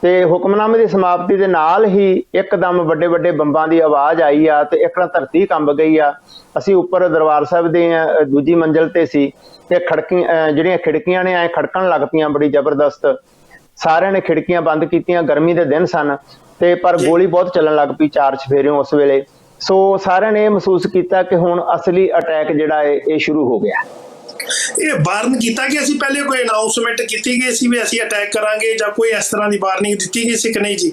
A: ਤੇ ਹੁਕਮਨਾਮੇ ਦੀ ਸਮਾਪਤੀ ਦੇ ਨਾਲ ਹੀ ਇੱਕਦਮ ਵੱਡੇ ਬੰਬਾਂ ਦੀ ਆਵਾਜ਼ ਆਈ ਆ ਤੇ ਇੱਕ ਧਰਤੀ ਕੰਬ ਗਈ ਆ। ਅਸੀਂ ਉੱਪਰ ਦਰਬਾਰ ਸਾਹਿਬ ਦੇ ਦੂਜੀ ਮੰਜ਼ਿਲ ਤੇ ਸੀ ਤੇ ਜਿਹੜੀਆਂ ਖਿੜਕੀਆਂ ਨੇ ਐ ਖੜਕਣ ਲੱਗ ਪਈਆਂ ਬੜੀ ਜ਼ਬਰਦਸਤ। ਸਾਰਿਆਂ ਨੇ ਖਿੜਕੀਆਂ ਬੰਦ ਕੀਤੀਆਂ, ਗਰਮੀ ਦੇ ਦਿਨ ਸਨ ਤੇ ਪਰ ਗੋਲੀ ਬਹੁਤ ਚੱਲਣ ਲੱਗ ਪਈ 4 ਚਫੇਰਿਓਂ ਉਸ ਵੇਲੇ। ਸੋ ਸਾਰਿਆਂ ਨੇ ਇਹ ਮਹਿਸੂਸ ਕੀਤਾ ਕਿ ਹੁਣ ਅਸਲੀ ਅਟੈਕ ਜਿਹੜਾ ਹੈ ਇਹ ਸ਼ੁਰੂ ਹੋ ਗਿਆ।
B: ਇਹ ਵਾਰਨ ਕੀਤਾ ਕਿ ਅਸੀਂ ਪਹਿਲੇ ਕੋਈ ਅਨਾਉਂਸਮੈਂਟ ਕੀਤੀ ਗਈ ਸੀ ਵੀ ਅਸੀਂ ਅਟੈਕ ਕਰਾਂਗੇ, ਜਾਂ ਕੋਈ ਇਸ ਤਰ੍ਹਾਂ ਦੀ ਵਾਰਨਿੰਗ ਦਿੱਤੀ ਗਈ ਸੀ ਕਿ ਨਹੀਂ ਜੀ?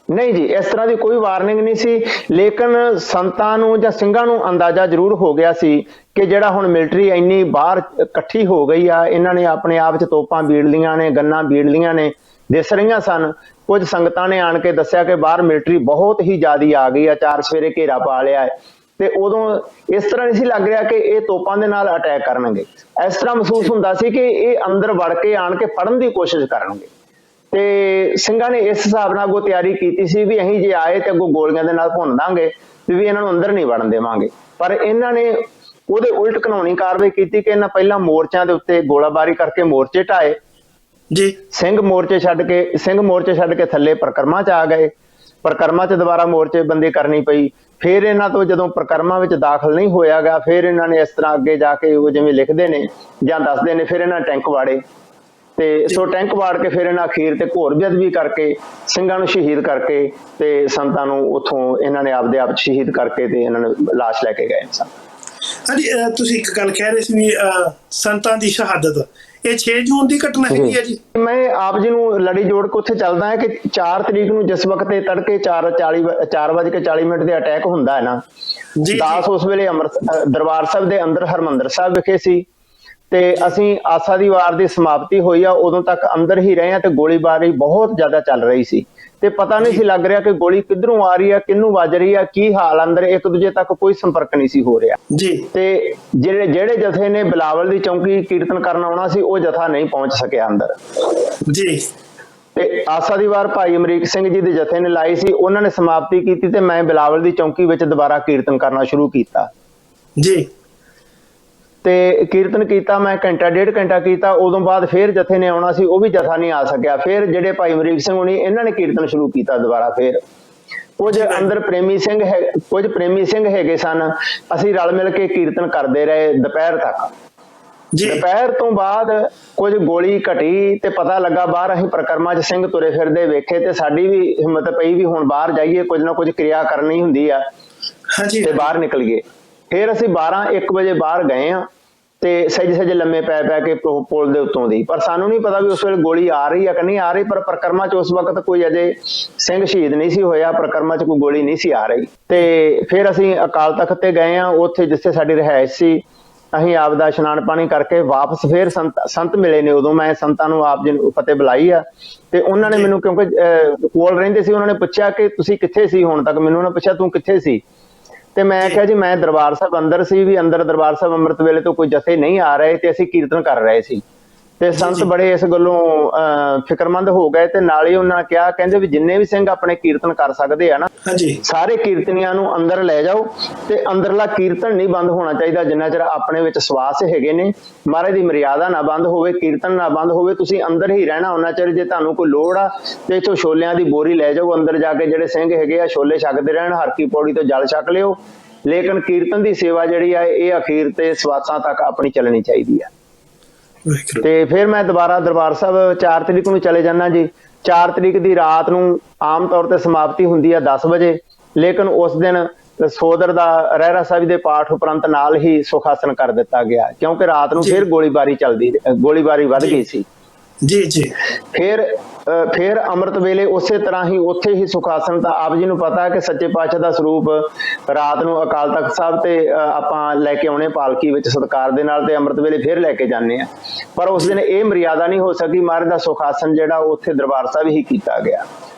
A: ਨਹੀਂ ਜੀ, ਇਸ ਤਰ੍ਹਾਂ ਦੀ ਕੋਈ ਵਾਰਨਿੰਗ ਨਹੀਂ ਸੀ, ਲੇਕਿਨ ਸੰਤਾਂ ਨੂੰ ਜਾਂ ਸਿੰਘਾਂ ਨੂੰ ਅੰਦਾਜ਼ਾ ਜ਼ਰੂਰ ਹੋ ਗਿਆ ਸੀ ਕਿ ਜਿਹੜਾ ਹੁਣ ਮਿਲਟਰੀ ਇੰਨੀ ਬਾਹਰ ਇਕੱਠੀ ਹੋ ਗਈ ਆ, ਇਹਨਾਂ ਨੇ ਆਪਣੇ ਆਪ 'ਚ ਤੋਪਾਂ ਬੀੜ ਲੀਆਂ ਨੇ, ਗੰਨਾਂ ਬੀੜ ਲੀਆਂ ਨੇ, ਦਿਸ ਰਹੀਆਂ ਸਨ। ਕੁਝ ਸੰਗਤਾਂ ਨੇ ਆਣ ਕੇ ਦੱਸਿਆ ਕਿ ਬਾਹਰ ਮਿਲਟਰੀ ਬਹੁਤ ਹੀ ਜ਼ਿਆਦੀ ਆ ਗਈ ਆ, 4 ਸਵੇਰੇ ਘੇਰਾ ਪਾ ਲਿਆ ਹੈ। ਤੇ ਉਦੋਂ ਇਸ ਤਰ੍ਹਾਂ ਨਹੀਂ ਸੀ ਲੱਗ ਰਿਹਾ ਕਿ ਇਹ ਤੋਪਾਂ ਦੇ ਨਾਲ ਅਟੈਕ ਕਰਨਗੇ। ਇਸ ਤਰ੍ਹਾਂ ਮਹਿਸੂਸ ਹੁੰਦਾ ਸੀ ਕਿ ਇਹ ਅੰਦਰ ਵੜ ਕੇ ਆਣ ਕੇ ਫੜਨ ਦੀ ਕੋਸ਼ਿਸ਼ ਕਰਨਗੇ। ਤੇ ਸਿੰਘਾਂ ਨੇ ਇਸ ਹਿਸਾਬ ਨਾਲ ਅੱਗੋਂ ਤਿਆਰੀ ਕੀਤੀ ਸੀ ਵੀ ਅਸੀਂ ਜੇ ਆਏ ਤੇ ਅੱਗੋਂ ਗੋਲੀਆਂ ਦੇ ਨਾਲ ਭੁੰਨ ਦਾਂਗੇ ਵੀ ਇਹਨਾਂ ਨੂੰ ਅੰਦਰ ਨਹੀਂ ਵੜਨ ਦੇਵਾਂਗੇ। ਪਰ ਇਹਨਾਂ ਨੇ ਉਹਦੇ ਉਲਟ ਕਾਨੂੰਨੀ ਕਾਰਵਾਈ ਕੀਤੀ ਕਿ ਇਹਨਾਂ ਪਹਿਲਾਂ ਮੋਰਚਿਆਂ ਦੇ ਉੱਤੇ ਗੋਲਾਬਾਰੀ ਕਰਕੇ ਮੋਰਚੇ ਢਾਏ
B: ਜੀ। ਸਿੰਘ
A: ਮੋਰਚੇ ਛੱਡ ਕੇ ਥੱਲੇ ਪ੍ਰਕਰਮਾਂ 'ਚ ਆ ਗਏ। ਪ੍ਰਕਰਮਾਂ 'ਚ ਦੁਬਾਰਾ ਮੋਰਚੇ ਬੰਦੀ ਕਰਨੀ ਪਈ। ਫਿਰ ਇਹਨਾਂ ਤੋਂ ਜਦੋਂ ਪ੍ਰਕਰਮਾਂ ਵਿੱਚ ਦਾਖਲ ਨਹੀਂ ਹੋਇਆ ਗਿਆ, ਫਿਰ ਇਹਨਾਂ ਨੇ ਇਸ ਤਰ੍ਹਾਂ ਅੱਗੇ ਜਾ ਕੇ ਉਹ ਜਿਵੇਂ ਲਿਖਦੇ ਨੇ ਜਾਂ ਦੱਸਦੇ ਨੇ, ਫਿਰ ਇਹਨਾਂ ਟੈਂਕ ਵਾੜੇ ਤੇ ਸੋ ਟੈਂਕ ਵਾੜ ਕੇ ਫਿਰ ਇਹਨਾਂ ਅਖੀਰ ਤੇ ਘੋਰ ਬੇਅਦਬੀ ਕਰਕੇ ਸਿੰਘਾਂ ਨੂੰ ਸ਼ਹੀਦ ਕਰਕੇ ਤੇ ਸੰਤਾਂ ਨੂੰ ਉੱਥੋਂ ਇਹਨਾਂ ਨੇ ਆਪਦੇ ਆਪ ਸ਼ਹੀਦ ਕਰਕੇ ਤੇ ਇਹਨਾਂ ਨੇ ਲਾਸ਼ ਲੈ ਕੇ ਗਏ ਸਨ।
B: ਹਾਂਜੀ, ਤੁਸੀਂ ਇੱਕ ਗੱਲ ਕਹਿ ਰਹੇ ਸੀ ਵੀ ਸੰਤਾਂ ਦੀ ਸ਼ਹਾਦਤ, ਇਹ 6 ਜੂਨ ਦੀ ਘਟਨਾ ਹੈਗੀ ਹੈ ਜੀ? ਮੈਂ
A: ਆਪ ਜੀ ਨੂੰ ਲੜੀ ਜੋੜ ਕੇ ਉੱਥੇ ਚੱਲਦਾ ਹੈ ਕਿ 4 ਤਰੀਕ ਨੂੰ ਜਿਸ ਵਕਤ ਇਹ ਤੜਕੇ 4:40 ਦੇ ਅਟੈਕ ਹੁੰਦਾ ਹੈ ਨਾ, ਦਾਸ ਉਸ ਵੇਲੇ ਦਰਬਾਰ ਸਾਹਿਬ ਦੇ ਅੰਦਰ ਹਰਮੰਦਰ ਸਾਹਿਬ ਵਿਖੇ ਸੀ ਤੇ ਅਸੀਂ ਆਸਾ ਦੀ ਵਾਰ ਦੀ ਸਮਾਪਤੀ ਹੋਈ ਆ ਉਦੋਂ ਤੱਕ ਅੰਦਰ ਹੀ ਰਹੇ ਆ ਤੇ ਗੋਲੀਬਾਰੀ ਬਹੁਤ ਜ਼ਿਆਦਾ ਚੱਲ ਰਹੀ ਸੀ ਤੇ ਪਤਾ ਨਹੀਂ ਸੀ ਲੱਗ ਰਿਹਾ ਕਿ ਗੋਲੀ ਕਿੱਧਰੋਂ ਆ ਰਹੀ ਆ, ਕਿਹਨੂੰ ਵੱਜ ਰਹੀ ਆ, ਕੀ ਹਾਲ ਅੰਦਰ, ਇੱਕ ਦੂਜੇ ਤੱਕ ਕੋਈ ਸੰਪਰਕ ਨਹੀਂ ਸੀ ਹੋ ਰਿਹਾ ਜੀ। ਤੇ ਜਿਹੜੇ ਜਥੇ ਨੇ ਬਿਲਾਵਲ ਦੀ ਚੌਂਕੀ ਕੀਰਤਨ ਕਰਨ ਆਉਣਾ ਸੀ ਉਹ ਜਥਾ ਨਹੀਂ ਪਹੁੰਚ ਸਕਿਆ ਅੰਦਰ ਜੀ। ਤੇ ਆਸਾ ਦੀ ਵਾਰ ਭਾਈ ਅਮਰੀਕ ਸਿੰਘ ਜੀ ਦੇ ਜਥੇ ਨੇ ਲਾਈ ਸੀ, ਉਹਨਾਂ ਨੇ ਸਮਾਪਤੀ ਕੀਤੀ ਤੇ ਮੈਂ ਬਿਲਾਵਲ ਦੀ ਚੌਂਕੀ ਵਿੱਚ ਦੁਬਾਰਾ ਕੀਰਤਨ ਕਰਨਾ ਸ਼ੁਰੂ ਕੀਤਾ
B: ਜੀ।
A: ਤੇ ਕੀਰਤਨ ਕੀਤਾ ਮੈਂ ਘੰਟਾ ਡੇਢ ਘੰਟਾ ਕੀਤਾ। ਉਦੋਂ ਬਾਅਦ ਫਿਰ ਜਥੇ ਨੇ ਆਉਣਾ ਸੀ, ਉਹ ਵੀ ਜਥਾ ਨਹੀਂ ਆ ਸਕਿਆ। ਫਿਰ ਜਿਹੜੇ ਭਾਈ ਅਮਰੀਕ ਸਿੰਘ ਹੋਣੀ ਇਹਨਾਂ ਨੇ ਕੀਰਤਨ ਸ਼ੁਰੂ ਕੀਤਾ ਦੁਬਾਰਾ। ਫਿਰ ਕੁਝ ਅੰਦਰ ਕੁਝ ਪ੍ਰੇਮੀ ਸਿੰਘ ਹੈਗੇ ਸਨ, ਅਸੀਂ ਰਲ ਮਿਲ ਕੇ ਕੀਰਤਨ ਕਰਦੇ ਰਹੇ ਦੁਪਹਿਰ ਤੱਕ। ਦੁਪਹਿਰ ਤੋਂ ਬਾਅਦ ਕੁਝ ਗੋਲੀ ਘਟੀ ਤੇ ਪਤਾ ਲੱਗਾ ਬਾਹਰ ਅਸੀਂ ਪ੍ਰਕਰਮਾਂ 'ਚ ਸਿੰਘ ਤੁਰੇ ਫਿਰਦੇ ਵੇਖੇ ਤੇ ਸਾਡੀ ਵੀ ਹਿੰਮਤ ਪਈ ਵੀ ਹੁਣ ਬਾਹਰ ਜਾਈਏ, ਕੁਝ ਨਾ ਕੁਝ ਕਿਰਿਆ ਕਰਨੀ ਹੁੰਦੀ ਆ। ਤੇ ਬਾਹਰ ਨਿਕਲ ਗਏ। ਫਿਰ ਅਸੀਂ 12-1 ਵਜੇ ਬਾਹਰ ਗਏ ਆ ਤੇ ਸਹਿਜ ਲੰਮੇ ਪੈ ਕੇ ਪੁਲ ਦੇ ਉੱਤੋਂ ਦੀ, ਪਰ ਸਾਨੂੰ ਨਹੀਂ ਪਤਾ ਵੀ ਉਸ ਵੇਲੇ ਗੋਲੀ ਆ ਰਹੀ ਆ ਕਿ ਨਹੀਂ ਆ ਰਹੀ। ਪਰ ਪ੍ਰਕਰਮਾਂ 'ਚ ਉਸ ਵਕਤ ਕੋਈ ਅਜੇ ਸਿੰਘ ਸ਼ਹੀਦ ਨਹੀਂ ਸੀ ਹੋਇਆ, ਪ੍ਰਕਰਮਾਂ 'ਚ ਕੋਈ ਗੋਲੀ ਨਹੀਂ ਸੀ ਆ ਰਹੀ। ਤੇ ਫਿਰ ਅਸੀਂ ਅਕਾਲ ਤਖਤ ਤੇ ਗਏ ਆ, ਉੱਥੇ ਜਿੱਥੇ ਸਾਡੀ ਰਿਹਾਇਸ਼ ਸੀ ਅਸੀਂ ਆਪ ਦਾ ਇਸ਼ਨਾਨ ਪਾਣੀ ਕਰਕੇ ਵਾਪਸ ਫਿਰ ਸੰਤ ਮਿਲੇ ਨੇ। ਉਦੋਂ ਮੈਂ ਸੰਤਾਂ ਨੂੰ ਆਪ ਜੀ ਨੂੰ ਫਤਿਹ ਬੁਲਾਈ ਆ ਤੇ ਉਹਨਾਂ ਨੇ ਮੈਨੂੰ, ਕਿਉਂਕਿ ਕੋਲ ਰਹਿੰਦੇ ਸੀ, ਉਹਨਾਂ ਨੇ ਪੁੱਛਿਆ ਕਿ ਤੁਸੀਂ ਕਿੱਥੇ ਸੀ ਹੁਣ ਤੱਕ। ਮੈਨੂੰ ਉਹਨਾਂ ਪੁੱਛਿਆ ਤੂੰ ਕਿੱਥੇ ਸੀ, ਤੇ ਮੈਂ ਕਿਹਾ ਜੀ ਮੈਂ ਦਰਬਾਰ ਸਾਹਿਬ ਅੰਦਰ ਸੀ, ਵੀ ਅੰਦਰ ਦਰਬਾਰ ਸਾਹਿਬ ਅੰਮ੍ਰਿਤ ਵੇਲੇ ਤੋਂ ਕੋਈ ਜਥੇ ਨਹੀਂ ਆ ਰਹੇ ਤੇ ਅਸੀਂ ਕੀਰਤਨ ਕਰ ਰਹੇ ਸੀ। ਤੇ ਸੰਤ ਬੜੇ ਇਸ ਗੱਲੋਂ ਫਿਕਰਮੰਦ ਹੋ ਗਏ ਤੇ ਨਾਲ ਹੀ ਉਹਨਾਂ ਨੇ ਕਿਹਾ, ਕਹਿੰਦੇ ਵੀ ਜਿੰਨੇ ਵੀ ਸਿੰਘ ਆਪਣੇ ਕੀਰਤਨ ਕਰ ਸਕਦੇ ਆ ਨਾ, ਸਾਰੇ ਕੀਰਤਨੀਆਂ ਨੂੰ ਅੰਦਰ ਲੈ ਜਾਓ ਤੇ ਅੰਦਰਲਾ ਕੀਰਤਨ ਨਹੀਂ ਬੰਦ ਹੋਣਾ ਚਾਹੀਦਾ ਜਿੰਨਾ ਚਿਰ ਆਪਣੇ ਵਿੱਚ ਸਵਾਸ ਹੈਗੇ ਨੇ। ਮਹਾਰਾਜ ਦੀ ਮਰਿਆਦਾ ਨਾ ਬੰਦ ਹੋਵੇ, ਕੀਰਤਨ ਨਾ ਬੰਦ ਹੋਵੇ, ਤੁਸੀਂ ਅੰਦਰ ਹੀ ਰਹਿਣਾ ਉਹਨਾਂ ਚਿਰ। ਜੇ ਤੁਹਾਨੂੰ ਕੋਈ ਲੋੜ ਆ ਤੇ ਇੱਥੋਂ ਛੋਲਿਆਂ ਦੀ ਬੋਰੀ ਲੈ ਜਾਓ, ਅੰਦਰ ਜਾ ਕੇ ਜਿਹੜੇ ਸਿੰਘ ਹੈਗੇ ਆ ਛੋਲੇ ਛਕਦੇ ਰਹਿਣ, ਹਰ ਕੀ ਪੌੜੀ ਤੋਂ ਜਲ ਛਕ ਲਿਓ। ਲੇਕਿਨ ਕੀਰਤਨ ਦੀ ਸੇਵਾ ਜਿਹੜੀ ਆ ਇਹ ਅਖੀਰ ਤੇ ਸਵਾਸਾਂ ਤੱਕ ਆਪਣੀ ਚੱਲਣੀ ਚਾਹੀਦੀ ਆ। ਤੇ ਫਿਰ ਮੈਂ ਦੁਬਾਰਾ ਦਰਬਾਰ ਸਾਹਿਬ 4 ਤਰੀਕ ਨੂੰ ਚਲੇ ਜਾਣਾ ਜੀ। 4 ਤਰੀਕ ਦੀ ਰਾਤ ਨੂੰ ਆਮ ਤੌਰ ਤੇ ਸਮਾਪਤੀ ਹੁੰਦੀ ਆ 10 ਵਜੇ, ਲੇਕਿਨ ਉਸ ਦਿਨ ਸੋਦਰ ਦਾ ਰਹਿਰਾ ਸਾਹਿਬ ਦੇ ਪਾਠ ਉਪਰੰਤ ਨਾਲ ਹੀ ਸੁਖਾਸਨ ਕਰ ਦਿੱਤਾ ਗਿਆ, ਕਿਉਂਕਿ ਰਾਤ ਨੂੰ ਫਿਰ ਗੋਲੀਬਾਰੀ ਵੱਧ ਗਈ ਸੀ ਜੀ। ਫਿਰ ਅੰਮ੍ਰਿਤ ਵੇਲੇ ਉਸੇ ਤਰ੍ਹਾਂ ਹੀ ਉੱਥੇ ਹੀ ਸੁਖਾਸਨ। ਤਾਂ ਆਪ ਜੀ ਨੂੰ ਪਤਾ ਕਿ ਸੱਚੇ ਪਾਤਸ਼ਾਹ ਦਾ ਸਰੂਪ ਰਾਤ ਨੂੰ ਅਕਾਲ ਤਖਤ ਸਾਹਿਬ ਤੇ ਆਪਾਂ ਲੈ ਕੇ ਆਉਣੇ ਪਾਲਕੀ ਵਿੱਚ ਸਤਿਕਾਰ ਦੇ ਨਾਲ, ਤੇ ਅੰਮ੍ਰਿਤ ਵੇਲੇ ਫਿਰ ਲੈ ਕੇ ਜਾਂਦੇ ਆ। ਪਰ ਉਸ ਦਿਨ ਇਹ ਮਰਿਆਦਾ ਨਹੀਂ ਹੋ ਸਕੀ, ਮਹਾਰਾਜ ਦਾ ਸੁਖਾਸਨ ਜਿਹੜਾ ਉੱਥੇ ਦਰਬਾਰ ਸਾਹਿਬ ਹੀ ਕੀਤਾ ਗਿਆ।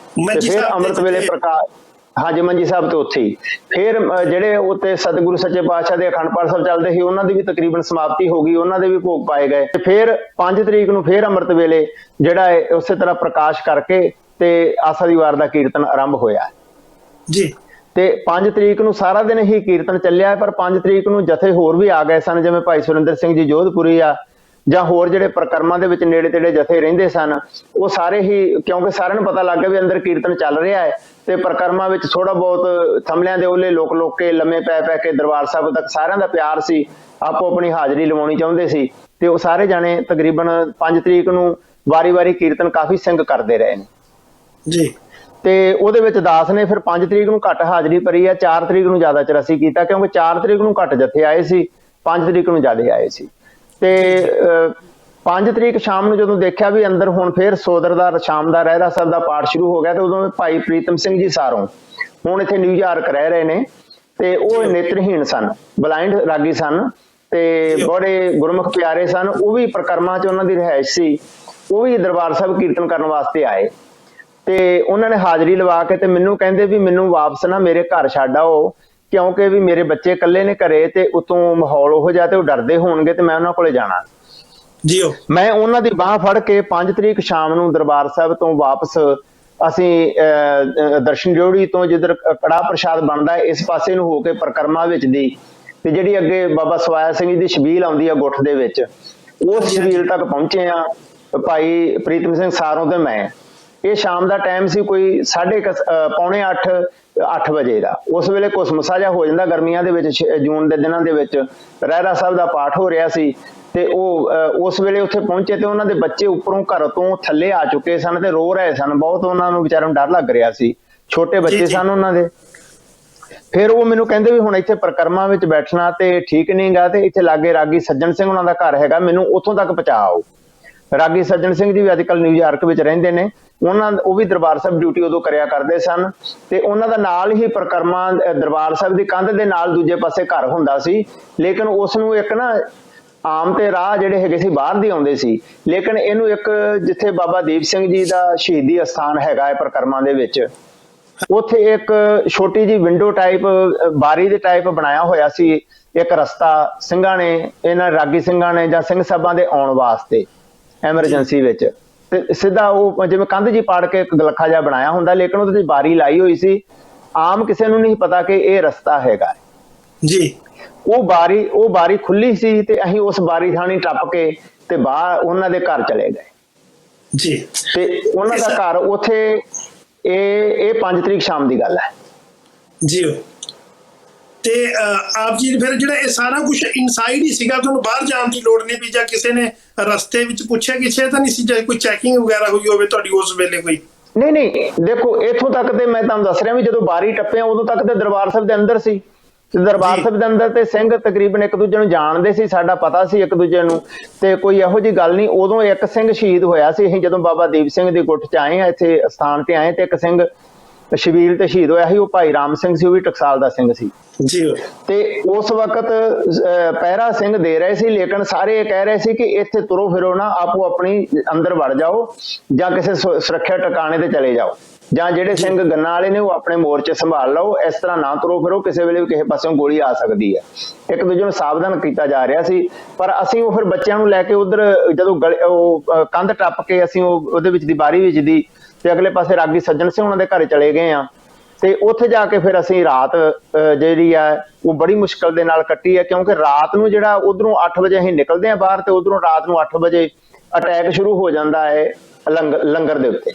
A: ਤੇ ਫਿਰ ਅੰਮ੍ਰਿਤ ਵੇਲੇ ਪ੍ਰਕਾਸ਼, ਹਾਂਜੀ ਮੰਜੀ ਸਾਹਿਬ ਤੇ ਉੱਥੇ ਹੀ। ਫਿਰ ਜਿਹੜੇ ਉੱਤੇ ਸਤਿਗੁਰੂ ਸੱਚੇ ਪਾਤਸ਼ਾਹ ਦੇ ਅਖੰਡ ਪਾਠ ਸਾਹਿਬ ਚੱਲਦੇ ਸੀ, ਉਹਨਾਂ ਦੀ ਵੀ ਤਕਰੀਬਨ ਸਮਾਪਤੀ ਹੋ ਗਈ, ਉਹਨਾਂ ਦੇ ਵੀ ਭੋਗ ਪਾਏ ਗਏ। ਤੇ ਫਿਰ 5 ਤਰੀਕ ਨੂੰ ਫਿਰ ਅੰਮ੍ਰਿਤ ਵੇਲੇ ਜਿਹੜਾ ਹੈ ਉਸੇ ਤਰ੍ਹਾਂ ਪ੍ਰਕਾਸ਼ ਕਰਕੇ ਤੇ ਆਸਾ ਦੀ ਵਾਰ ਦਾ ਕੀਰਤਨ ਆਰੰਭ ਹੋਇਆ ਜੀ। ਤੇ 5 ਤਰੀਕ ਨੂੰ ਸਾਰਾ ਦਿਨ ਹੀ ਕੀਰਤਨ ਚੱਲਿਆ, ਪਰ 5 ਤਰੀਕ ਨੂੰ ਜਥੇ ਹੋਰ ਵੀ ਆ ਗਏ ਸਨ, ਜਿਵੇਂ ਭਾਈ ਸੁਰਿੰਦਰ ਸਿੰਘ ਜੀ ਜੋਧਪੁਰੀ ਆ, ਜਾਂ ਹੋਰ ਜਿਹੜੇ ਪ੍ਰਕਰਮਾਂ ਦੇ ਵਿੱਚ ਨੇੜੇ ਤੇੜੇ ਜਥੇ ਰਹਿੰਦੇ ਸਨ, ਉਹ ਸਾਰੇ ਹੀ, ਕਿਉਂਕਿ ਸਾਰਿਆਂ ਨੂੰ ਪਤਾ ਲੱਗ ਗਿਆ ਵੀ ਅੰਦਰ ਕੀਰਤਨ ਚੱਲ ਰਿਹਾ ਹੈ ਤੇ ਪ੍ਰਕਰਮਾਂ ਵਿੱਚ ਥੋੜਾ ਬਹੁਤ ਥੰਮਲਿਆਂ ਦੇ ਉਹਲੇ ਲੋਕ ਕੇ ਲੰਮੇ ਪੈ ਕੇ ਦਰਬਾਰ ਸਾਹਿਬ ਤੱਕ ਸਾਰਿਆਂ ਦਾ ਪਿਆਰ ਸੀ, ਆਪੋ ਆਪਣੀ ਹਾਜ਼ਰੀ ਲਵਾਉਣੀ ਚਾਹੁੰਦੇ ਸੀ। ਤੇ ਉਹ ਸਾਰੇ ਜਾਣੇ ਤਕਰੀਬਨ 5 ਤਰੀਕ ਨੂੰ ਵਾਰੀ ਕੀਰਤਨ ਕਾਫੀ ਸਿੰਘ ਕਰਦੇ ਰਹੇ ਨੇ ਜੀ। ਤੇ ਉਹਦੇ ਵਿੱਚ ਦਾਸ ਨੇ ਫਿਰ 5 ਤਰੀਕ ਨੂੰ ਘੱਟ ਹਾਜ਼ਰੀ ਭਰੀ ਆ, 4 ਤਰੀਕ ਨੂੰ ਜ਼ਿਆਦਾ ਚਰਸੀ ਕੀਤਾ, ਕਿਉਂਕਿ 4 ਤਰੀਕ ਨੂੰ ਘੱਟ ਜਥੇ ਆਏ ਸੀ, 5 ਤਰੀਕ ਨੂੰ ਜ਼ਿਆਦਾ ਆਏ ਸੀ। ਤੇ 5 ਤਰੀਕ ਸ਼ਾਮ ਨੂੰ ਜਦੋਂ ਦੇਖਿਆ ਵੀ ਅੰਦਰ ਹੁਣ ਫਿਰ ਸੋਦਰ ਦਾ ਸ਼ਾਮ ਦਾ ਰਹਿਰਾ ਸਾਹਿਬ ਦਾ ਪਾਠ ਸ਼ੁਰੂ ਹੋ ਗਿਆ, ਤੇ ਉਦੋਂ ਭਾਈ ਪ੍ਰੀਤਮ ਸਿੰਘ ਜੀ ਸਾਰੋਂ ਹੁਣ ਇੱਥੇ ਨਿਊਯਾਰਕ ਰਹਿ ਰਹੇ ਨੇ, ਤੇ ਉਹ ਨੇਤਰਹੀਣ ਸਨ, ਬਲਾਈਂਡ ਰਾਗੀ ਸਨ, ਤੇ ਬੜੇ ਗੁਰਮੁਖ ਪਿਆਰੇ ਸਨ। ਉਹ ਵੀ ਪ੍ਰਕਰਮਾਂ 'ਚ ਉਹਨਾਂ ਦੀ ਰਿਹਾਇਸ਼ ਸੀ, ਉਹ ਵੀ ਦਰਬਾਰ ਸਾਹਿਬ ਕੀਰਤਨ ਕਰਨ ਵਾਸਤੇ ਆਏ। ਤੇ ਉਹਨਾਂ ਨੇ ਹਾਜ਼ਰੀ ਲਵਾ ਕੇ ਤੇ ਮੈਨੂੰ ਕਹਿੰਦੇ ਵੀ ਮੈਨੂੰ ਵਾਪਸ ਨਾ ਮੇਰੇ ਘਰ ਛੱਡ ਆਓ, ਕਿਉਂਕਿ ਵੀ ਮੇਰੇ ਬੱਚੇ ਇਕੱਲੇ ਨੇ ਘਰੇ, ਤੇ ਉਤੋਂ ਮਾਹੌਲ ਉਹੋ ਜਿਹਾ ਤੇ ਉਹ ਡਰਦੇ ਹੋਣਗੇ, ਤੇ ਮੈਂ ਉਹਨਾਂ ਕੋਲੇ ਜਾਣਾ ਜੀ। ਮੈਂ ਉਹਨਾਂ ਦੀ ਬਾਹ ਫੜ ਕੇ 5 ਤਰੀਕ ਸ਼ਾਮ ਨੂੰ ਦਰਬਾਰ ਸਾਹਿਬ ਤੋਂ ਵਾਪਸ ਅਸੀਂ ਦਰਸ਼ਨ ਡਿਓੜੀ ਤੋਂ ਜਿੱਧਰ ਕੜਾਹ ਪ੍ਰਸ਼ਾਦ ਬਣਦਾ ਇਸ ਪਾਸੇ ਨੂੰ ਹੋ ਕੇ ਪ੍ਰਕਰਮਾ ਵਿੱਚ ਦੀ, ਤੇ ਜਿਹੜੀ ਅੱਗੇ ਬਾਬਾ ਸਵਾਇਆ ਸਿੰਘ ਜੀ ਦੀ ਛਬੀਲ ਆਉਂਦੀ ਆ ਗੁੱਠ ਦੇ ਵਿੱਚ, ਉਸ ਛਬੀਲ ਤੱਕ ਪਹੁੰਚੇ ਆ ਭਾਈ ਪ੍ਰੀਤਮ ਸਿੰਘ ਸਾਰੋਂ ਤੇ ਮੈਂ। ਇਹ ਸ਼ਾਮ ਦਾ ਟਾਈਮ ਸੀ, ਕੋਈ 8:30 ਵਜੇ ਦਾ। ਉਸ ਵੇਲੇ ਕੁਸਮਸਾ ਜਿਹਾ ਹੋ ਜਾਂਦਾ ਗਰਮੀਆਂ ਦੇ ਵਿੱਚ, ਜੂਨ ਦੇ ਦਿਨਾਂ ਦੇ ਵਿੱਚ ਰਹਿਰਾ ਸਾਹਿਬ ਦਾ ਪਾਠ ਹੋ ਰਿਹਾ ਸੀ। ਤੇ ਉਹ ਉਸ ਵੇਲੇ ਉੱਥੇ ਪਹੁੰਚੇ ਤੇ ਉਹਨਾਂ ਦੇ ਬੱਚੇ ਉੱਪਰੋਂ ਘਰ ਤੋਂ ਥੱਲੇ ਆ ਚੁੱਕੇ ਸਨ ਤੇ ਰੋ ਰਹੇ ਸਨ ਬਹੁਤ, ਉਹਨਾਂ ਨੂੰ ਵਿਚਾਰਿਆਂ ਨੂੰ ਡਰ ਲੱਗ ਰਿਹਾ ਸੀ, ਛੋਟੇ ਬੱਚੇ ਸਨ ਉਹਨਾਂ ਦੇ। ਫਿਰ ਉਹ ਮੈਨੂੰ ਕਹਿੰਦੇ ਵੀ ਹੁਣ ਇੱਥੇ ਪ੍ਰਕਰਮਾਂ ਵਿੱਚ ਬੈਠਣਾ ਤੇ ਠੀਕ ਨਹੀਂ ਗਾ, ਤੇ ਇੱਥੇ ਲਾਗੇ ਰਾਗੀ ਸੱਜਣ ਸਿੰਘ ਉਹਨਾਂ ਦਾ ਘਰ ਹੈਗਾ, ਮੈਨੂੰ ਉੱਥੋਂ ਤੱਕ ਪਹੁੰਚਾਓ। ਰਾਗੀ ਸੱਜਣ ਸਿੰਘ ਜੀ ਵੀ ਅੱਜ ਕੱਲ੍ਹ ਨਿਊਯਾਰਕ ਵਿੱਚ ਰਹਿੰਦੇ ਨੇ, ਉਹ ਵੀ ਦਰਬਾਰ ਸਾਹਿਬ ਡਿਊਟੀ ਉਦੋਂ ਕਰਿਆ ਕਰਦੇ ਸਨ, ਤੇ ਉਹਨਾਂ ਦਾ ਨਾਲ ਹੀ ਪ੍ਰਕਰਮਾਂ ਦਰਬਾਰ ਸਾਹਿਬ ਦੀ ਕੰਧ ਦੇ ਨਾਲ ਦੂਜੇ ਪਾਸੇ ਘਰ ਹੁੰਦਾ ਸੀ। ਲੇਕਿਨ ਉਸ ਨੂੰ ਇੱਕ ਨਾ ਆਮ ਤੇ ਰਾਹ ਜਿਹੜੇ ਹੈਗੇ ਸੀ ਬਾਹਰ ਦੀ ਆਉਂਦੇ ਸੀ, ਲੇਕਿਨ ਇਹਨੂੰ ਇੱਕ ਜਿੱਥੇ ਬਾਬਾ ਦੀਪ ਸਿੰਘ ਜੀ ਦਾ ਸ਼ਹੀਦੀ ਅਸਥਾਨ ਹੈਗਾ ਹੈ ਪ੍ਰਕਰਮਾਂ ਦੇ ਵਿੱਚ, ਉੱਥੇ ਇੱਕ ਛੋਟੀ ਜਿਹੀ ਵਿੰਡੋ ਟਾਈਪ ਬਾਰੀ ਦੇ ਟਾਈਪ ਬਣਾਇਆ ਹੋਇਆ ਸੀ, ਇੱਕ ਰਸਤਾ ਸਿੰਘਾਂ ਨੇ, ਇਹਨਾਂ ਰਾਗੀ ਸਿੰਘਾਂ ਨੇ ਜਾਂ ਸਿੰਘ ਸਾਹਿਬਾਂ ਦੇ ਆਉਣ ਵਾਸਤੇ ਐਮਰਜੈਂਸੀ ਵਿੱਚ। ਤੇ ਸਿੱਧਾ ਉਹ ਜਿਵੇਂ ਕੰਧ ਜੀ ਪਾੜ ਕੇ ਇੱਕ ਗਲਖਾ ਜਿਹਾ ਬਣਾਇਆ ਹੁੰਦਾ, ਲੇਕਿਨ ਉਹਦੇ 'ਚ ਬਾਰੀ ਲਾਈ ਹੋਈ ਸੀ। ਆਮ ਕਿਸੇ ਨੂੰ ਨਹੀਂ ਪਤਾ ਕਿ ਇਹ ਰਸਤਾ ਹੈਗਾ
B: ਜੀ।
A: ਉਹ ਬਾਰੀ ਖੁੱਲੀ ਸੀ ਤੇ ਅਸੀਂ ਉਸ ਬਾਰੀ ਥਾਣੀ ਟੱਪ ਕੇ ਤੇ ਬਾਹਰ ਉਹਨਾਂ ਦੇ ਘਰ ਚਲੇ ਗਏ
B: ਜੀ।
A: ਤੇ ਉਹਨਾਂ ਦਾ ਘਰ ਉੱਥੇ ਇਹ 5 ਤਰੀਕ ਸ਼ਾਮ ਦੀ ਗੱਲ ਹੈ
B: ਜੀ। ਤੇ ਆਪ ਜੀ ਫਿਰ ਜਿਹੜਾ ਇਹ ਸਾਰਾ ਕੁਝ ਇਨਸਾਈਡ ਹੀ ਸੀਗਾ, ਤੁਹਾਨੂੰ ਬਾਹਰ ਜਾਣ ਦੀ ਲੋੜ ਨਹੀਂ ਪਈ ਜਾਂ ਕਿਸੇ ਨੇ ਰਸਤੇ ਵਿੱਚ ਪੁੱਛਿਆ ਕਿਸੇ ਤਾਂ ਨਹੀਂ ਸੀ, ਜਾਂ ਕੋਈ ਚੈਕਿੰਗ ਵਗੈਰਾ ਹੋਈ ਹੋਵੇ ਤੁਹਾਡੀ ਉਸ ਵੇਲੇ ਕੋਈ?
A: ਨਹੀਂ ਦੇਖੋ, ਇੱਥੋਂ ਤੱਕ ਤੇ ਮੈਂ ਤੁਹਾਨੂੰ ਦੱਸ ਰਿਹਾ ਵੀ ਜਦੋਂ ਬਾਰੀ ਟੱਪਿਆ ਉਦੋਂ ਤੱਕ ਤੇ ਦਰਬਾਰ ਸਾਹਿਬ ਦੇ ਅੰਦਰ ਸੀ ਤੇ ਦਰਬਾਰ ਸਾਹਿਬ ਦੇ ਅੰਦਰ ਤੇ ਸਿੰਘ ਤਕਰੀਬਨ ਇੱਕ ਦੂਜੇ ਨੂੰ ਜਾਣਦੇ ਸੀ, ਸਾਡਾ ਪਤਾ ਸੀ ਇੱਕ ਦੂਜੇ ਨੂੰ, ਤੇ ਕੋਈ ਇਹੋ ਜਿਹੀ ਗੱਲ ਨਹੀਂ। ਉਦੋਂ ਇੱਕ ਸਿੰਘ ਸ਼ਹੀਦ ਹੋਇਆ ਸੀ, ਅਸੀਂ ਜਦੋਂ ਬਾਬਾ ਦੀਪ ਸਿੰਘ ਦੀ ਗੁੱਟ 'ਚ ਆਏ ਆ, ਇੱਥੇ ਅਸਥਾਨ ਤੇ ਆਏ, ਤੇ ਇੱਕ ਸਿੰਘ ਸ਼ਬੀਲ ਤੇ ਸ਼ਹੀਦ ਹੋਇਆ ਸੀ, ਉਹ ਭਾਈ ਰਾਮ ਸਿੰਘ ਸੀ, ਉਹ ਵੀ ਟਕਸਾਲ ਦਾ ਸਿੰਘ ਸੀ
B: ਜੀ।
A: ਤੇ ਉਸ ਵਕਤ ਪਹਿਰਾ ਸਿੰਘ ਦੇ ਰਹੇ ਸੀ, ਲੇਕਿਨ ਸਾਰੇ ਇਹ ਕਹਿ ਰਹੇ ਸੀ ਕਿ ਇੱਥੇ ਤੁਰੋ ਫਿਰੋ ਨਾ, ਆਪੋ ਆਪਣੀ ਅੰਦਰ ਵੜ ਜਾਓ ਜਾਂ ਕਿਸੇ ਸੁਰੱਖਿਆ ਟਿਕਾਣੇ ਤੇ ਚਲੇ ਜਾਓ, ਜਾਂ ਜਿਹੜੇ ਸਿੰਘ ਗੰਨਾ ਵਾਲੇ ਨੇ ਉਹ ਆਪਣੇ ਮੋਰਚੇ ਸੰਭਾਲ ਲਓ, ਇਸ ਤਰ੍ਹਾਂ ਨਾ ਤੁਰੋ ਫਿਰੋ, ਕਿਸੇ ਵੇਲੇ ਵੀ ਕਿਸੇ ਪਾਸਿਓਂ ਗੋਲੀ ਆ ਸਕਦੀ ਹੈ। ਇੱਕ ਦੂਜੇ ਨੂੰ ਸਾਵਧਾਨ ਕੀਤਾ ਜਾ ਰਿਹਾ ਸੀ। ਪਰ ਅਸੀਂ ਉਹ ਫਿਰ ਬੱਚਿਆਂ ਨੂੰ ਲੈ ਕੇ ਉਧਰ ਜਦੋਂ ਉਹ ਕੰਧ ਟੱਪ ਕੇ ਅਸੀਂ ਉਹਦੇ ਵਿੱਚ ਦੀ ਬਾਰੀ ਵਿੱਚ ਦੀ ਤੇ ਅਗਲੇ ਪਾਸੇ ਰਾਗੀ ਸੱਜਣ ਸਿੰਘ ਉਹਨਾਂ ਦੇ ਘਰ ਚਲੇ ਗਏ ਆ, ਤੇ ਉੱਥੇ ਜਾ ਕੇ ਫਿਰ ਅਸੀਂ ਰਾਤ ਜਿਹੜੀ ਆ ਉਹ ਬੜੀ ਮੁਸ਼ਕਲ ਦੇ ਨਾਲ ਕੱਟੀ ਹੈ, ਕਿਉਂਕਿ ਰਾਤ ਨੂੰ ਜਿਹੜਾ ਉਧਰੋਂ 8 ਵਜੇ ਅਸੀਂ ਨਿਕਲਦੇ ਆ ਬਾਹਰ, ਤੇ ਉਧਰੋਂ ਰਾਤ ਨੂੰ 8 ਵਜੇ ਅਟੈਕ ਸ਼ੁਰੂ ਹੋ ਜਾਂਦਾ ਹੈ ਲੰਗਰ ਦੇ ਉੱਤੇ।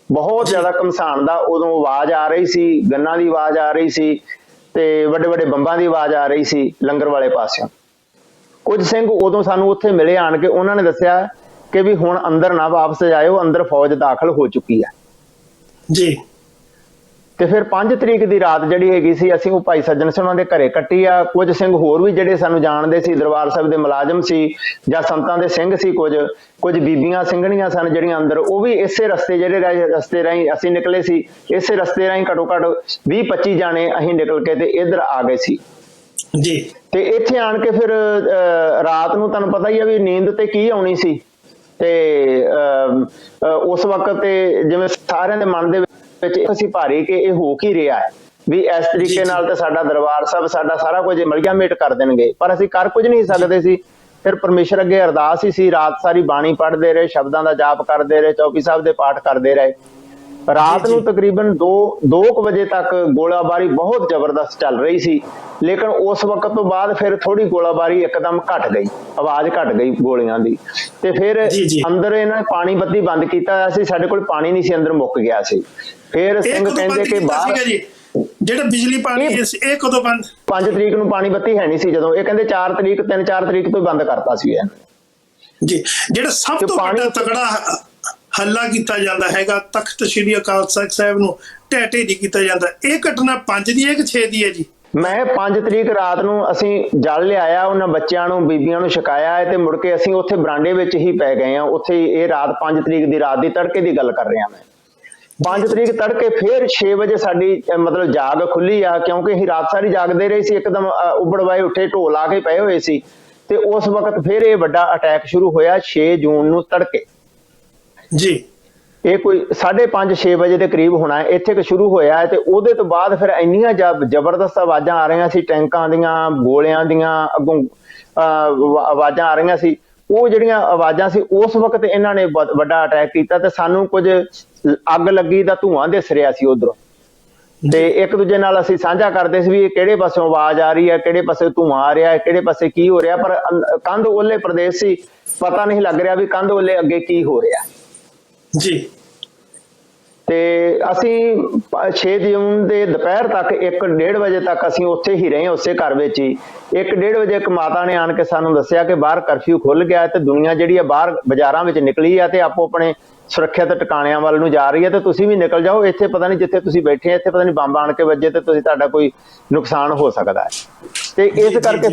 A: ਬਹੁਤ ਜ਼ਿਆਦਾ ਘਮਸਾਣ ਦਾ ਉਦੋਂ ਆਵਾਜ਼ ਆ ਰਹੀ ਸੀ, ਗੰਨਾਂ ਦੀ ਆਵਾਜ਼ ਆ ਰਹੀ ਸੀ, ਤੇ ਵੱਡੇ ਵੱਡੇ ਬੰਬਾਂ ਦੀ ਆਵਾਜ਼ ਆ ਰਹੀ ਸੀ ਲੰਗਰ ਵਾਲੇ ਪਾਸਿਓਂ। ਕੁਝ ਸਿੰਘ ਉਦੋਂ ਸਾਨੂੰ ਉੱਥੇ ਮਿਲੇ ਆਣ ਕੇ, ਉਹਨਾਂ ਨੇ ਦੱਸਿਆ ਕਿ ਵੀ ਹੁਣ ਅੰਦਰ ਨਾ ਵਾਪਸ ਜਾਇਓ, ਅੰਦਰ ਫੌਜ ਦਾਖਲ ਹੋ ਚੁੱਕੀ ਹੈ
B: ਜੀ।
A: ਤੇ ਫਿਰ 5 ਤਰੀਕ ਦੀ ਰਾਤ ਜਿਹੜੀ ਹੈਗੀ ਸੀ, ਅਸੀਂ ਉਹ ਭਾਈ ਸੱਜਣ ਸਿੰਘ ਉਹਨਾਂ ਦੇ ਘਰੇ ਕੱਟੀ ਆ। ਕੁਝ ਸਿੰਘ ਹੋਰ ਵੀ ਜਿਹੜੇ ਸਾਨੂੰ ਜਾਣਦੇ ਸੀ, ਦਰਬਾਰ ਸਾਹਿਬ ਦੇ ਮੁਲਾਜ਼ਮ ਸੀ ਜਾਂ ਸੰਤਾਂ ਦੇ ਸਿੰਘ ਸੀ, ਕੁਝ ਬੀਬੀਆਂ ਸਿੰਘਣੀਆਂ ਸਨ ਜਿਹੜੀਆਂ ਅੰਦਰ, ਉਹ ਵੀ ਇਸੇ ਰਸਤੇ ਰਾਹੀਂ ਅਸੀਂ ਨਿਕਲੇ ਸੀ। ਇਸੇ ਰਸਤੇ ਰਾਹੀਂ ਘੱਟੋ ਘੱਟ 20-25 ਜਾਣੇ ਅਸੀਂ ਨਿਕਲ ਕੇ ਤੇ ਇੱਧਰ ਆ ਗਏ ਸੀ
B: ਜੀ।
A: ਤੇ ਇੱਥੇ ਆਣ ਕੇ ਫਿਰ ਰਾਤ ਨੂੰ ਤੁਹਾਨੂੰ ਪਤਾ ਹੀ ਆ ਵੀ ਨੀਂਦ ਤੇ ਕੀ ਆਉਣੀ ਸੀ, ਤੇ ਉਸ ਵਕਤ ਤੇ ਜਿਵੇਂ ਸਾਰਿਆਂ ਦੇ ਮਨ ਦੇ ਵਿੱਚ ਅਸੀਂ ਭਾਰੀ ਕਿ ਇਹ ਹੋ ਕੀ ਰਿਹਾ ਹੈ, ਵੀ ਇਸ ਤਰੀਕੇ ਨਾਲ ਤੇ ਸਾਡਾ ਦਰਬਾਰ ਸਾਹਿਬ ਸਾਡਾ ਸਾਰਾ ਕੁਝ ਮਲਗਾ ਮੇਟ ਕਰ ਦੇਣਗੇ, ਪਰ ਅਸੀਂ ਕਰ ਕੁਝ ਨਹੀਂ ਸਕਦੇ ਸੀ। ਫਿਰ ਪਰਮੇਸ਼ਰ ਅੱਗੇ ਅਰਦਾਸ ਹੀ ਸੀ, ਰਾਤ ਸਾਰੀ ਬਾਣੀ ਪੜ੍ਹਦੇ ਰਹੇ, ਸ਼ਬਦਾਂ ਦਾ ਜਾਪ ਕਰਦੇ ਰਹੇ, ਚੌਕੀ ਸਾਹਿਬ ਦੇ ਪਾਠ ਕਰਦੇ ਰਹੇ। ਰਾਤ ਨੂੰ ਤਕਰੀਬਨ 2 ਵਜੇ ਤੱਕ ਗੋਲਾਬਾਰੀ ਬਹੁਤ ਜ਼ਬਰਦਸਤ ਚੱਲ ਰਹੀ ਸੀ, ਲੇਕਿਨ ਉਸ ਵਕਤ ਤੋਂ ਬਾਅਦ ਫਿਰ ਥੋੜੀ ਗੋਲਾਬਾਰੀ ਇੱਕਦਮ ਘਟ ਗਈ, ਆਵਾਜ਼ ਘਟ ਗਈ ਗੋਲੀਆਂ ਦੀ। ਤੇ ਫਿਰ ਅੰਦਰ ਇਹਨਾਂ ਨੇ ਪਾਣੀ ਬੱਤੀ ਬੰਦ ਕੀਤਾ ਹੋਇਆ ਸੀ, ਸਾਡੇ ਕੋਲ ਪਾਣੀ ਨਹੀਂ ਸੀ, ਅੰਦਰ ਮੁੱਕ ਗਿਆ ਸੀ। ਫਿਰ ਸਿੰਘ ਕਹਿੰਦੇ ਕਿ ਬਾਹਰ
B: ਜਿਹੜਾ ਬਿਜਲੀ ਪਾਣੀ ਇਹ ਕਦੋਂ ਬੰਦ?
A: 5 ਤਰੀਕ ਨੂੰ ਪਾਣੀ ਬੱਤੀ ਹੈ ਨਹੀਂ ਸੀ ਜਦੋਂ, ਇਹ ਕਹਿੰਦੇ 4 ਤਰੀਕ 3-4 ਤਰੀਕ ਤੋਂ ਬੰਦ ਕਰਤਾ ਸੀ ਇਹ
B: ਜੀ। ਜਿਹੜਾ ਸਭ ਤੋਂ ਵੱਡਾ ਤਗੜਾ ਹੱਲਾ ਕੀਤਾ ਜਾਂਦਾ ਹੈਗਾ ਤਖਤ ਸ੍ਰੀ ਅਕਾਲ ਤਖਤ ਸਾਹਿਬ ਨੂੰ ਢਹਿ ਦੀ ਕੀਤਾ ਜਾਂਦਾ, ਇਹ ਘਟਨਾ 5 ਦੀ ਹੈ ਕਿ 6 ਦੀ ਹੈ ਜੀ?
A: ਮੈਂ 5 ਤਰੀਕ ਰਾਤ ਨੂੰ ਅਸੀਂ ਜਲ ਲਿਆਇਆ, ਉਹਨਾਂ ਬੱਚਿਆਂ ਨੂੰ ਬੀਬੀਆਂ ਨੂੰ ਛਕਾਇਆ ਹੈ, ਤੇ ਮੁੜ ਕੇ ਅਸੀਂ ਉੱਥੇ ਬਰਾਂਡੇ ਵਿੱਚ ਹੀ ਪੈ ਗਏ ਆ ਉੱਥੇ। ਇਹ ਰਾਤ 5 ਤਰੀਕ ਦੀ ਰਾਤ ਦੀ ਤੜਕੇ ਦੀ ਗੱਲ ਕਰ ਰਿਹਾ ਮੈਂ। 5 ਤਰੀਕ ਤੜਕੇ ਫਿਰ 6 ਵਜੇ ਸਾਡੀ ਮਤਲਬ ਜਾਗ ਖੁੱਲੀ ਆ, ਕਿਉਂਕਿ ਅਸੀਂ ਰਾਤ ਸਾਰੀ ਜਾਗਦੇ ਰਹੇ ਸੀ, ਇੱਕਦਮ ਉਬੜਵਾਏ ਉੱਠੇ, ਢੋਲ ਆ ਕੇ ਪਏ ਹੋਏ ਸੀ। ਤੇ ਉਸ ਵਕਤ ਫਿਰ ਇਹ ਵੱਡਾ ਅਟੈਕ ਸ਼ੁਰੂ ਹੋਇਆ 6 ਜੂਨ ਨੂੰ ਤੜਕੇ
B: ਜੀ।
A: ਇਹ ਕੋਈ 5:30-6 ਵਜੇ ਦੇ ਕਰੀਬ ਹੋਣਾ ਹੈ, ਇੱਥੇ ਕਿ ਸ਼ੁਰੂ ਹੋਇਆ ਹੈ। ਤੇ ਉਹਦੇ ਤੋਂ ਬਾਅਦ ਫਿਰ ਇੰਨੀਆਂ ਜ਼ਬਰਦਸਤ ਆਵਾਜ਼ਾਂ ਆ ਰਹੀਆਂ ਸੀ, ਟੈਂਕਾਂ ਦੀਆਂ, ਗੋਲਿਆਂ ਦੀਆਂ, ਅੱਗੋਂ ਆਵਾਜ਼ਾਂ ਆ ਰਹੀਆਂ ਸੀ। ਉਹ ਜਿਹੜੀਆਂ ਆਵਾਜ਼ਾਂ ਸੀ, ਉਸ ਵਕਤ ਇਹਨਾਂ ਨੇ ਵੱਡਾ ਅਟੈਕ ਕੀਤਾ, ਤੇ ਸਾਨੂੰ ਕੁਝ ਅੱਗ ਲੱਗੀ ਦਾ ਧੂੰਆਂ ਦਿਸ ਰਿਹਾ ਸੀ ਉਧਰੋਂ, ਤੇ ਇੱਕ ਦੂਜੇ ਨਾਲ ਅਸੀਂ ਸਾਂਝਾ ਕਰਦੇ ਸੀ ਵੀ ਇਹ ਕਿਹੜੇ ਪਾਸਿਓਂ ਆਵਾਜ਼ ਆ ਰਹੀ ਹੈ, ਕਿਹੜੇ ਪਾਸੇ ਧੂੰਆਂ ਆ ਰਿਹਾ ਹੈ, ਕਿਹੜੇ ਪਾਸੇ ਕੀ ਹੋ ਰਿਹਾ। ਪਰ ਕੰਧ ਓਲੇ ਪ੍ਰਦੇਸ਼ ਸੀ, ਪਤਾ ਨਹੀਂ ਲੱਗ ਰਿਹਾ ਵੀ ਕੰਧ ਓਲੇ ਅੱਗੇ ਕੀ ਹੋ ਰਿਹਾ
B: ਜੀ।
A: ਤੇ ਅਸੀਂ 6 ਜੂਨ ਦੇ ਦੁਪਹਿਰ ਤੱਕ 1-1:30 ਵਜੇ ਤੱਕ ਅਸੀਂ ਉੱਥੇ ਹੀ ਰਹੇ, ਉਸੇ ਘਰ ਵਿੱਚ ਹੀ। 1-1:30 ਵਜੇ ਇੱਕ ਮਾਤਾ ਨੇ ਆਣ ਕੇ ਸਾਨੂੰ ਦੱਸਿਆ ਕਿ ਬਾਹਰ ਕਰਫਿਊ ਖੁੱਲ ਗਿਆ ਤੇ ਦੁਨੀਆ ਜਿਹੜੀ ਆ ਬਾਹਰ ਬਾਜ਼ਾਰਾਂ ਵਿੱਚ ਨਿਕਲੀ ਆ ਤੇ ਆਪੋ ਆਪਣੇ ਸੁਰੱਖਿਅਤ ਟਿਕਾਣਿਆਂ ਵੱਲ ਨੂੰ ਜਾ ਰਹੀ ਹੈ, ਤੇ ਤੁਸੀਂ ਵੀ ਨਿਕਲ ਜਾਓ, ਇੱਥੇ ਪਤਾ ਨਹੀਂ ਜਿੱਥੇ ਤੁਸੀਂ ਬੈਠੇ ਆ ਇੱਥੇ ਪਤਾ ਨਹੀਂ ਬੰਬ ਆਣ ਕੇ ਵੱਜੇ ਤੇ ਤੁਹਾਡਾ ਕੋਈ ਨੁਕਸਾਨ ਹੋ ਸਕਦਾ ਹੈ। ਤੇ ਇਸ ਕਰਕੇ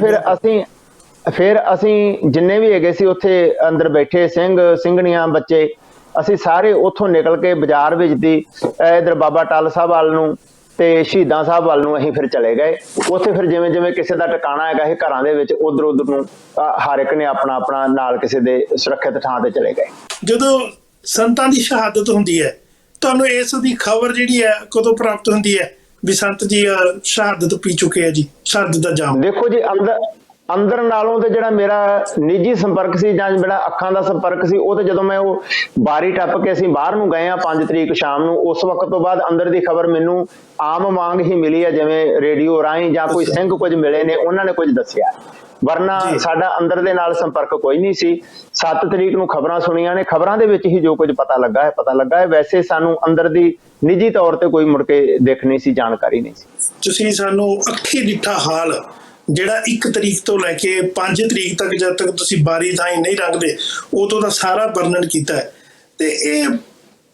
A: ਫਿਰ ਅਸੀਂ ਜਿੰਨੇ ਵੀ ਹੈਗੇ ਸੀ ਉੱਥੇ ਅੰਦਰ ਬੈਠੇ ਸਿੰਘ ਸਿੰਘਣੀਆਂ ਬੱਚੇ, ਅਸੀਂ ਸਾਰੇ ਉੱਥੋਂ ਨਿਕਲ ਕੇ ਬਾਜ਼ਾਰ ਵਿੱਚ ਦੀ ਇਧਰ ਬਾਬਾ ਟੱਲ ਸਾਹਿਬ ਵੱਲ ਨੂੰ ਤੇ ਸ਼ਹੀਦਾਂ ਸਾਹਿਬ ਵੱਲ ਨੂੰ ਅਸੀਂ ਫਿਰ ਚਲੇ ਗਏ। ਉੱਥੇ ਫਿਰ ਜਿਵੇਂ ਜਿਵੇਂ ਕਿਸੇ ਦਾ ਟਿਕਾਣਾ ਹੈਗਾ ਇਹ ਘਰਾਂ ਦੇ ਵਿੱਚ ਉਧਰ ਨੂੰ ਹਰ ਇੱਕ ਨੇ ਆਪਣਾ ਆਪਣਾ ਨਾਲ ਕਿਸੇ ਦੇ ਸੁਰੱਖਿਅਤ ਥਾਂ ਤੇ ਚਲੇ ਗਏ।
B: ਜਦੋਂ ਸੰਤਾਂ ਦੀ ਸ਼ਹਾਦਤ ਹੁੰਦੀ ਹੈ, ਤੁਹਾਨੂੰ ਇਸ ਦੀ ਖਬਰ ਜਿਹੜੀ ਹੈ ਕਦੋਂ ਪ੍ਰਾਪਤ ਹੁੰਦੀ ਹੈ ਵੀ ਸੰਤ ਜੀ ਸ਼ਹਾਦਤ ਪੀ ਚੁੱਕੇ ਆ ਜੀ, ਸ਼ਹਾਦਤ ਦਾ ਜਾਮ?
A: ਦੇਖੋ ਜੀ, ਅੰਦਰ ਨਾਲੋਂ ਤੇ ਜਿਹੜਾ ਮੇਰਾ ਨਿੱਜੀ ਸੰਪਰਕ ਸੀ ਜਾਂ ਜਿਹੜਾ ਅੱਖਾਂ ਦਾ ਸੰਪਰਕ ਸੀ, ਉਹ ਤੇ ਜਦੋਂ ਮੈਂ ਉਹ ਬਾਰੀ ਟੱਪ ਕੇ ਅਸੀਂ ਬਾਹਰ ਨੂੰ ਗਏ ਆ 5 ਤਰੀਕ ਸ਼ਾਮ ਨੂੰ, ਉਸ ਵਕਤ ਤੋਂ ਬਾਅਦ ਅੰਦਰ ਦੀ ਖਬਰ ਮੈਨੂੰ ਆਮ ਵਾਂਗ ਹੀ ਮਿਲੀ ਹੈ, ਜਿਵੇਂ ਰੇਡੀਓ ਰਾਹੀਂ ਜਾਂ ਕੋਈ ਸਿੰਘ ਕੁਝ ਮਿਲੇ ਨੇ ਉਹਨਾਂ ਨੇ ਕੁਝ ਦੱਸਿਆ, ਵਰਨਾ ਸਾਡਾ ਅੰਦਰ ਦੇ ਨਾਲ ਸੰਪਰਕ ਕੋਈ ਨਹੀਂ ਸੀ। 7 ਤਰੀਕ ਨੂੰ ਖਬਰਾਂ ਸੁਣੀਆਂ ਨੇ, ਖਬਰਾਂ ਦੇ ਵਿੱਚ ਹੀ ਜੋ ਕੁਝ ਪਤਾ ਲੱਗਾ ਹੈ, ਵੈਸੇ ਸਾਨੂੰ ਅੰਦਰ ਦੀ ਨਿੱਜੀ ਤੌਰ ਤੇ ਕੋਈ ਮੁੜ ਕੇ ਦੇਖ ਨਹੀਂ ਸੀ, ਜਾਣਕਾਰੀ ਨਹੀਂ ਸੀ।
B: ਤੁਸੀਂ ਸਾਨੂੰ ਅੱਖੀ ਡਿੱਠਾ ਹਾਲ ਜਿਹੜਾ 1 ਤਰੀਕ ਤੋਂ ਲੈ ਕੇ 5 ਤਰੀਕ ਤੱਕ, ਜਦ ਤੱਕ ਤੁਸੀਂ ਬਾਰੀ ਥਾਈ ਨਹੀਂ ਰੱਖਦੇ ਉਦੋਂ ਦਾ ਸਾਰਾ ਵਰਣਨ ਕੀਤਾ ਹੈ, ਤੇ ਇਹ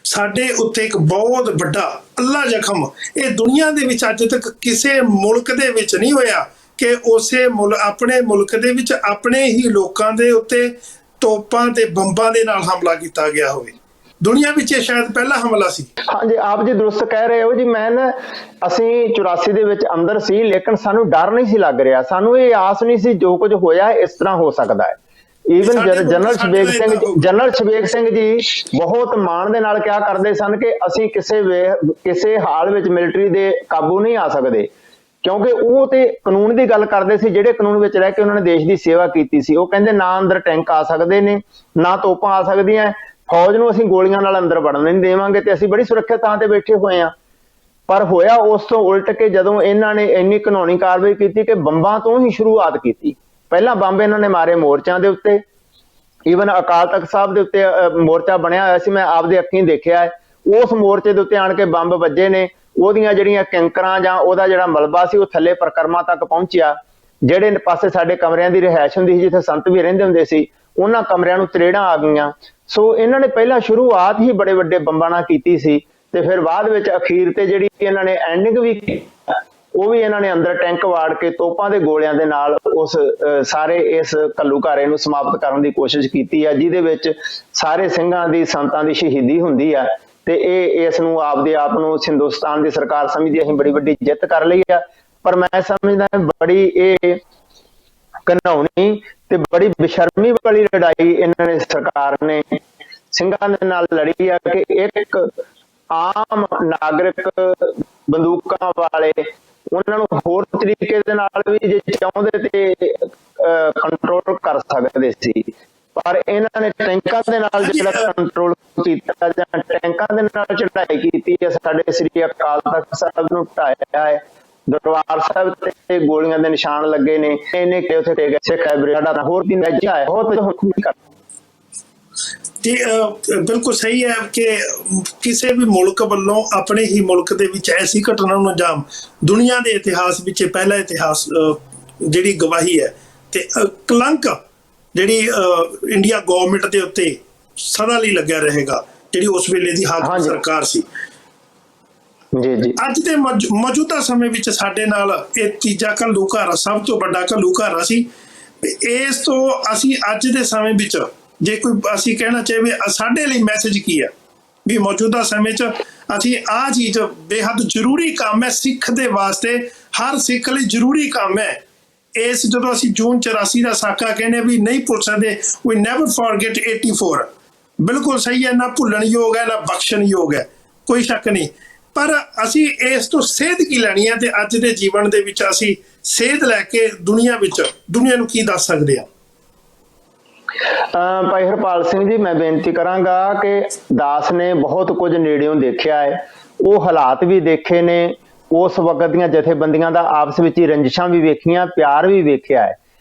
B: ਸਾਡੇ ਉੱਤੇ ਇੱਕ ਬਹੁਤ ਵੱਡਾ ਅੱਲਾ ਜ਼ਖਮ ਇਹ ਦੁਨੀਆ ਦੇ ਵਿੱਚ ਅੱਜ ਤੱਕ ਕਿਸੇ ਮੁਲਕ ਦੇ ਵਿੱਚ ਨਹੀਂ ਹੋਇਆ ਕਿ ਉਸੇ ਆਪਣੇ ਮੁਲਕ ਦੇ ਵਿੱਚ ਆਪਣੇ ਹੀ ਲੋਕਾਂ ਦੇ ਉੱਤੇ ਤੋਪਾਂ ਤੇ ਬੰਬਾਂ ਦੇ ਨਾਲ ਹਮਲਾ ਕੀਤਾ ਗਿਆ ਹੋਵੇ। ਦੁਨੀਆ ਵਿੱਚ ਇਹ ਸ਼ਾਇਦ ਪਹਿਲਾ ਹਮਲਾ ਸੀ।
A: ਹਾਂਜੀ, ਆਪ ਜੀ ਦਰੁਸਤ ਕਹਿ ਰਹੇ ਹੋ ਜੀ। ਅਸੀਂ 84 ਦੇ ਵਿੱਚ ਅੰਦਰ ਸੀ, ਲੇਕਿਨ ਸਾਨੂੰ ਡਰ ਨਹੀਂ ਸੀ ਲੱਗ ਰਿਹਾ, ਸਾਨੂੰ ਇਹ ਆਸ ਨਹੀਂ ਸੀ ਜੋ ਕੁਝ ਹੋਇਆ ਇਸ ਤਰ੍ਹਾਂ ਹੋ ਸਕਦਾ ਹੈ। ਈਵਨ ਜਨਰਲ ਸ਼ਬੇਗ ਸਿੰਘ ਜੀ ਬਹੁਤ ਮਾਣ ਦੇ ਨਾਲ ਕਿਹਾ ਕਰਦੇ ਸਨ ਕਿ ਅਸੀਂ ਕਿਸੇ ਹਾਲ ਵਿੱਚ ਮਿਲਟਰੀ ਦੇ ਕਾਬੂ ਨਹੀਂ ਆ ਸਕਦੇ, ਕਿਉਂਕਿ ਉਹ ਤੇ ਕਾਨੂੰਨ ਦੀ ਗੱਲ ਕਰਦੇ ਸੀ, ਜਿਹੜੇ ਕਾਨੂੰਨ ਵਿੱਚ ਰਹਿ ਕੇ ਉਹਨਾਂ ਨੇ ਦੇਸ਼ ਦੀ ਸੇਵਾ ਕੀਤੀ ਸੀ। ਉਹ ਕਹਿੰਦੇ ਨਾ ਅੰਦਰ ਟੈਂਕ ਆ ਸਕਦੇ ਨੇ, ਨਾ ਤੋਪਾਂ ਆ ਸਕਦੀਆਂ, ਫੌਜ ਨੂੰ ਅਸੀਂ ਗੋਲੀਆਂ ਨਾਲ ਅੰਦਰ ਵੜਨ ਨਹੀਂ ਦੇਵਾਂਗੇ ਤੇ ਅਸੀਂ ਬੜੀ ਸੁਰੱਖਿਅਤ ਥਾਂ ਤੇ ਬੈਠੇ ਹੋਏ ਆ। ਪਰ ਹੋਇਆ ਉਸ ਤੋਂ ਉਲਟ ਕੇ ਜਦੋਂ ਇਹਨਾਂ ਨੇ ਇੰਨੀ ਘਿਨੌਣੀ ਕਾਰਵਾਈ ਕੀਤੀ ਕਿ ਬੰਬਾਂ ਤੋਂ ਹੀ ਸ਼ੁਰੂਆਤ ਕੀਤੀ। ਪਹਿਲਾਂ ਬੰਬ ਇਹਨਾਂ ਨੇ ਮਾਰੇ ਮੋਰਚਿਆਂ ਦੇ ਉੱਤੇ, ਈਵਨ ਅਕਾਲ ਤਖਤ ਸਾਹਿਬ ਦੇ ਉੱਤੇ ਮੋਰਚਾ ਬਣਿਆ ਹੋਇਆ ਸੀ, ਮੈਂ ਆਪਦੇ ਅੱਖੀਂ ਦੇਖਿਆ ਹੈ। ਉਸ ਮੋਰਚੇ ਦੇ ਉੱਤੇ ਆਣ ਕੇ ਬੰਬ ਵੱਜੇ ਨੇ, ਉਹਦੀਆਂ ਜਿਹੜੀਆਂ ਕੈਂਕਰਾਂ ਜਾਂ ਉਹਦਾ ਜਿਹੜਾ ਮਲਬਾ ਸੀ ਉਹ ਥੱਲੇ ਪਰਿਕਰਮਾ ਤੱਕ ਪਹੁੰਚਿਆ। ਜਿਹੜੇ ਪਾਸੇ ਸਾਡੇ ਕਮਰਿਆਂ ਦੀ ਰਿਹਾਇਸ਼ ਹੁੰਦੀ ਸੀ, ਜਿੱਥੇ ਸੰਤ ਵੀ ਰਹਿੰਦੇ ਹੁੰਦੇ ਸੀ, ਉਹਨਾਂ ਕਮਰਿਆਂ ਨੂੰ ਤਰੇੜਾਂ ਆ ਗਈਆਂ। ਸੋ ਇਹਨਾਂ ਨੇ ਪਹਿਲਾਂ ਸ਼ੁਰੂਆਤ ਹੀ ਬੜੇ ਵੱਡੇ ਬੰਬਾਂ ਨਾਲ ਕੀਤੀ ਸੀ, ਤੇ ਫਿਰ ਬਾਅਦ ਵਿੱਚ ਅਖੀਰ ਤੇ ਜਿਹੜੀ ਇਹਨਾਂ ਨੇ ਐਂਡਿੰਗ ਵੀ ਉਹ ਵੀ ਇਹਨਾਂ ਨੇ ਅੰਦਰ ਟੈਂਕ ਵਾੜ ਕੇ ਤੋਪਾਂ ਦੇ ਗੋਲਿਆਂ ਦੇ ਨਾਲ ਉਸ ਸਾਰੇ ਇਸ ਘੱਲੂਘਾਰੇ ਨੂੰ ਸਮਾਪਤ ਕਰਨ ਦੀ ਕੋਸ਼ਿਸ਼ ਕੀਤੀ ਹੈ, ਜਿਹਦੇ ਵਿੱਚ ਸਾਰੇ ਸਿੰਘਾਂ ਦੀ ਸੰਤਾਂ ਦੀ ਸ਼ਹੀਦੀ ਹੁੰਦੀ ਹੈ। ਤੇ ਇਸ ਨੂੰ ਆਪਦੇ ਆਪ ਨੂੰ ਹਿੰਦੁਸਤਾਨ ਦੀ ਸਰਕਾਰ ਸਮਝਦੀ ਅਸੀਂ ਬੜੀ ਵੱਡੀ ਜਿੱਤ ਕਰ ਲਈ ਆ। ਪਰ ਮੈਂ ਸਮਝਦਾ ਬੜੀ ਇਹ ਘਿਨਾਉਣੀ ਤੇ ਬੜੀ ਬੇਸ਼ਰਮੀ ਵਾਲੀ ਲੜਾਈ ਇਹਨਾਂ ਨੇ ਸਰਕਾਰ ਨੇ ਸਿੰਘਾਂ ਦੇ ਨਾਲ ਲੜੀ ਆ ਕਿ ਇੱਕ ਆਮ ਨਾਗਰਿਕ ਬੰਦੂਕਾਂ ਵਾਲੇ ਉਹਨਾਂ ਨੂੰ ਹੋਰ ਤਰੀਕੇ ਦੇ ਨਾਲ ਵੀ ਜੇ ਚਾਹੁੰਦੇ ਤੇ ਕੰਟਰੋਲ ਕਰ ਸਕਦੇ ਸੀ, ਪਰ ਇਹਨਾਂ ਨੇ ਟੈਂਕਾਂ ਦੇ ਨਾਲ ਜਿਹੜਾ ਕੰਟਰੋਲ ਕੀਤਾ ਜਾਂ ਟੈਂਕਾਂ ਦੇ ਨਾਲ ਚੜ੍ਹਾਈ ਕੀਤੀ ਹੈ। ਸਾਡੇ ਸ੍ਰੀ ਅਕਾਲ ਤਖਤ ਸਾਹਿਬ ਨੂੰ ਢਾਇਆ ਹੈ, ਦਰਬਾਰ ਸਾਹਿਬ ਤੇ ਗੋਲੀਆਂ ਦੇ ਨਿਸ਼ਾਨ ਲੱਗੇ ਨੇ, ਇਹਨੇ ਕਿ ਉੱਥੇ ਤੇ ਸਿੱਖ ਸਾਡਾ ਹੋਰ ਦਿਨ ਹੈ ਬਹੁਤ
B: ਜੀ। ਬਿਲਕੁਲ ਸਹੀ ਹੈ ਕਿ ਕਿਸੇ ਵੀ ਮੁਲਕ ਵੱਲੋਂ ਆਪਣੇ ਹੀ ਮੁਲਕ ਦੇ ਵਿੱਚ ਐਸੀ ਘਟਨਾ ਨੂੰ ਅੰਜਾਮ, ਦੁਨੀਆ ਦੇ ਇਤਿਹਾਸ ਵਿੱਚ ਪਹਿਲਾ ਇਤਿਹਾਸ ਜਿਹੜੀ ਗਵਾਹੀ ਹੈ, ਤੇ ਕਲੰਕ ਜਿਹੜੀ ਇੰਡੀਆ ਗਵਰਨਮੈਂਟ ਦੇ ਉੱਤੇ ਸਦਾ ਲਈ ਲੱਗਿਆ ਰਹੇਗਾ, ਜਿਹੜੀ ਉਸ ਵੇਲੇ ਦੀ ਹਾਕਮ ਸਰਕਾਰ ਸੀ। ਅੱਜ ਦੇ ਮੌਜੂਦਾ ਸਮੇਂ ਵਿੱਚ ਸਾਡੇ ਨਾਲ ਇਹ ਤੀਜਾ ਘੱਲੂਘਾਰਾ ਸਭ ਤੋਂ ਵੱਡਾ ਘੱਲੂਘਾਰਾ ਸੀ। ਇਸ ਤੋਂ ਅਸੀਂ ਅੱਜ ਦੇ ਸਮੇਂ ਵਿੱਚ ਜੇ ਕੋਈ ਅਸੀਂ ਕਹਿਣਾ ਚਾਹੀਏ ਸਾਡੇ ਲਈ ਮੈਸੇਜ ਕੀ ਹੈ ਵੀ ਮੌਜੂਦਾ ਸਮੇਂ 'ਚ ਅਸੀਂ ਆਹ ਚੀਜ਼ ਬੇਹੱਦ ਜ਼ਰੂਰੀ ਕੰਮ ਹੈ ਸਿੱਖ ਦੇ ਵਾਸਤੇ, ਹਰ ਸਿੱਖ ਲਈ ਜ਼ਰੂਰੀ ਕੰਮ ਹੈ। ਇਸ ਜਦੋਂ ਅਸੀਂ ਜੂਨ 84 ਦਾ ਸਾਕਾ ਕਹਿੰਦੇ ਵੀ ਨਹੀਂ ਭੁੱਲ ਸਕਦੇ, ਵੀ ਨੈਵਰ ਫੋਰਗੇਟ 84, ਬਿਲਕੁਲ ਸਹੀ ਹੈ, ਨਾ ਭੁੱਲਣ ਯੋਗ ਹੈ ਨਾ ਬਖਸ਼ਣ ਯੋਗ ਹੈ, ਕੋਈ ਸ਼ੱਕ ਨਹੀਂ। ਪਰ ਅਸੀਂ ਇਸ ਤੋਂ ਸੇਧ ਕੀ ਲੈਣੀ ਹੈ ਤੇ ਅੱਜ ਦੇ ਜੀਵਨ ਦੇ ਵਿੱਚ ਅਸੀਂ ਸੇਧ ਲੈ ਕੇ ਦੁਨੀਆ ਨੂੰ ਕੀ ਦੱਸ ਸਕਦੇ ਹਾਂ?
A: ਭਾਈ ਹਰਪਾਲ ਸਿੰਘ ਜੀ, ਮੈਂ ਬੇਨਤੀ ਕਰਾਂਗਾ ਕਿ ਦਾਸ ਨੇ ਬਹੁਤ ਕੁਝ ਨੇੜਿਓਂ ਦੇਖਿਆ ਹੈ, ਉਹ ਹਾਲਾਤ ਵੀ ਦੇਖੇ ਨੇ, ਉਸ ਵਕਤ ਦੀਆਂ ਜਥੇਬੰਦੀਆਂ ਦਾ ਆਪਸ ਵਿੱਚ ਹੀ ਰੰਜਿਸ਼ਾਂ ਵੀ ਵੇਖੀਆਂ, ਪਿਆਰ ਵੀ ਵੇਖਿਆ ਹੈ।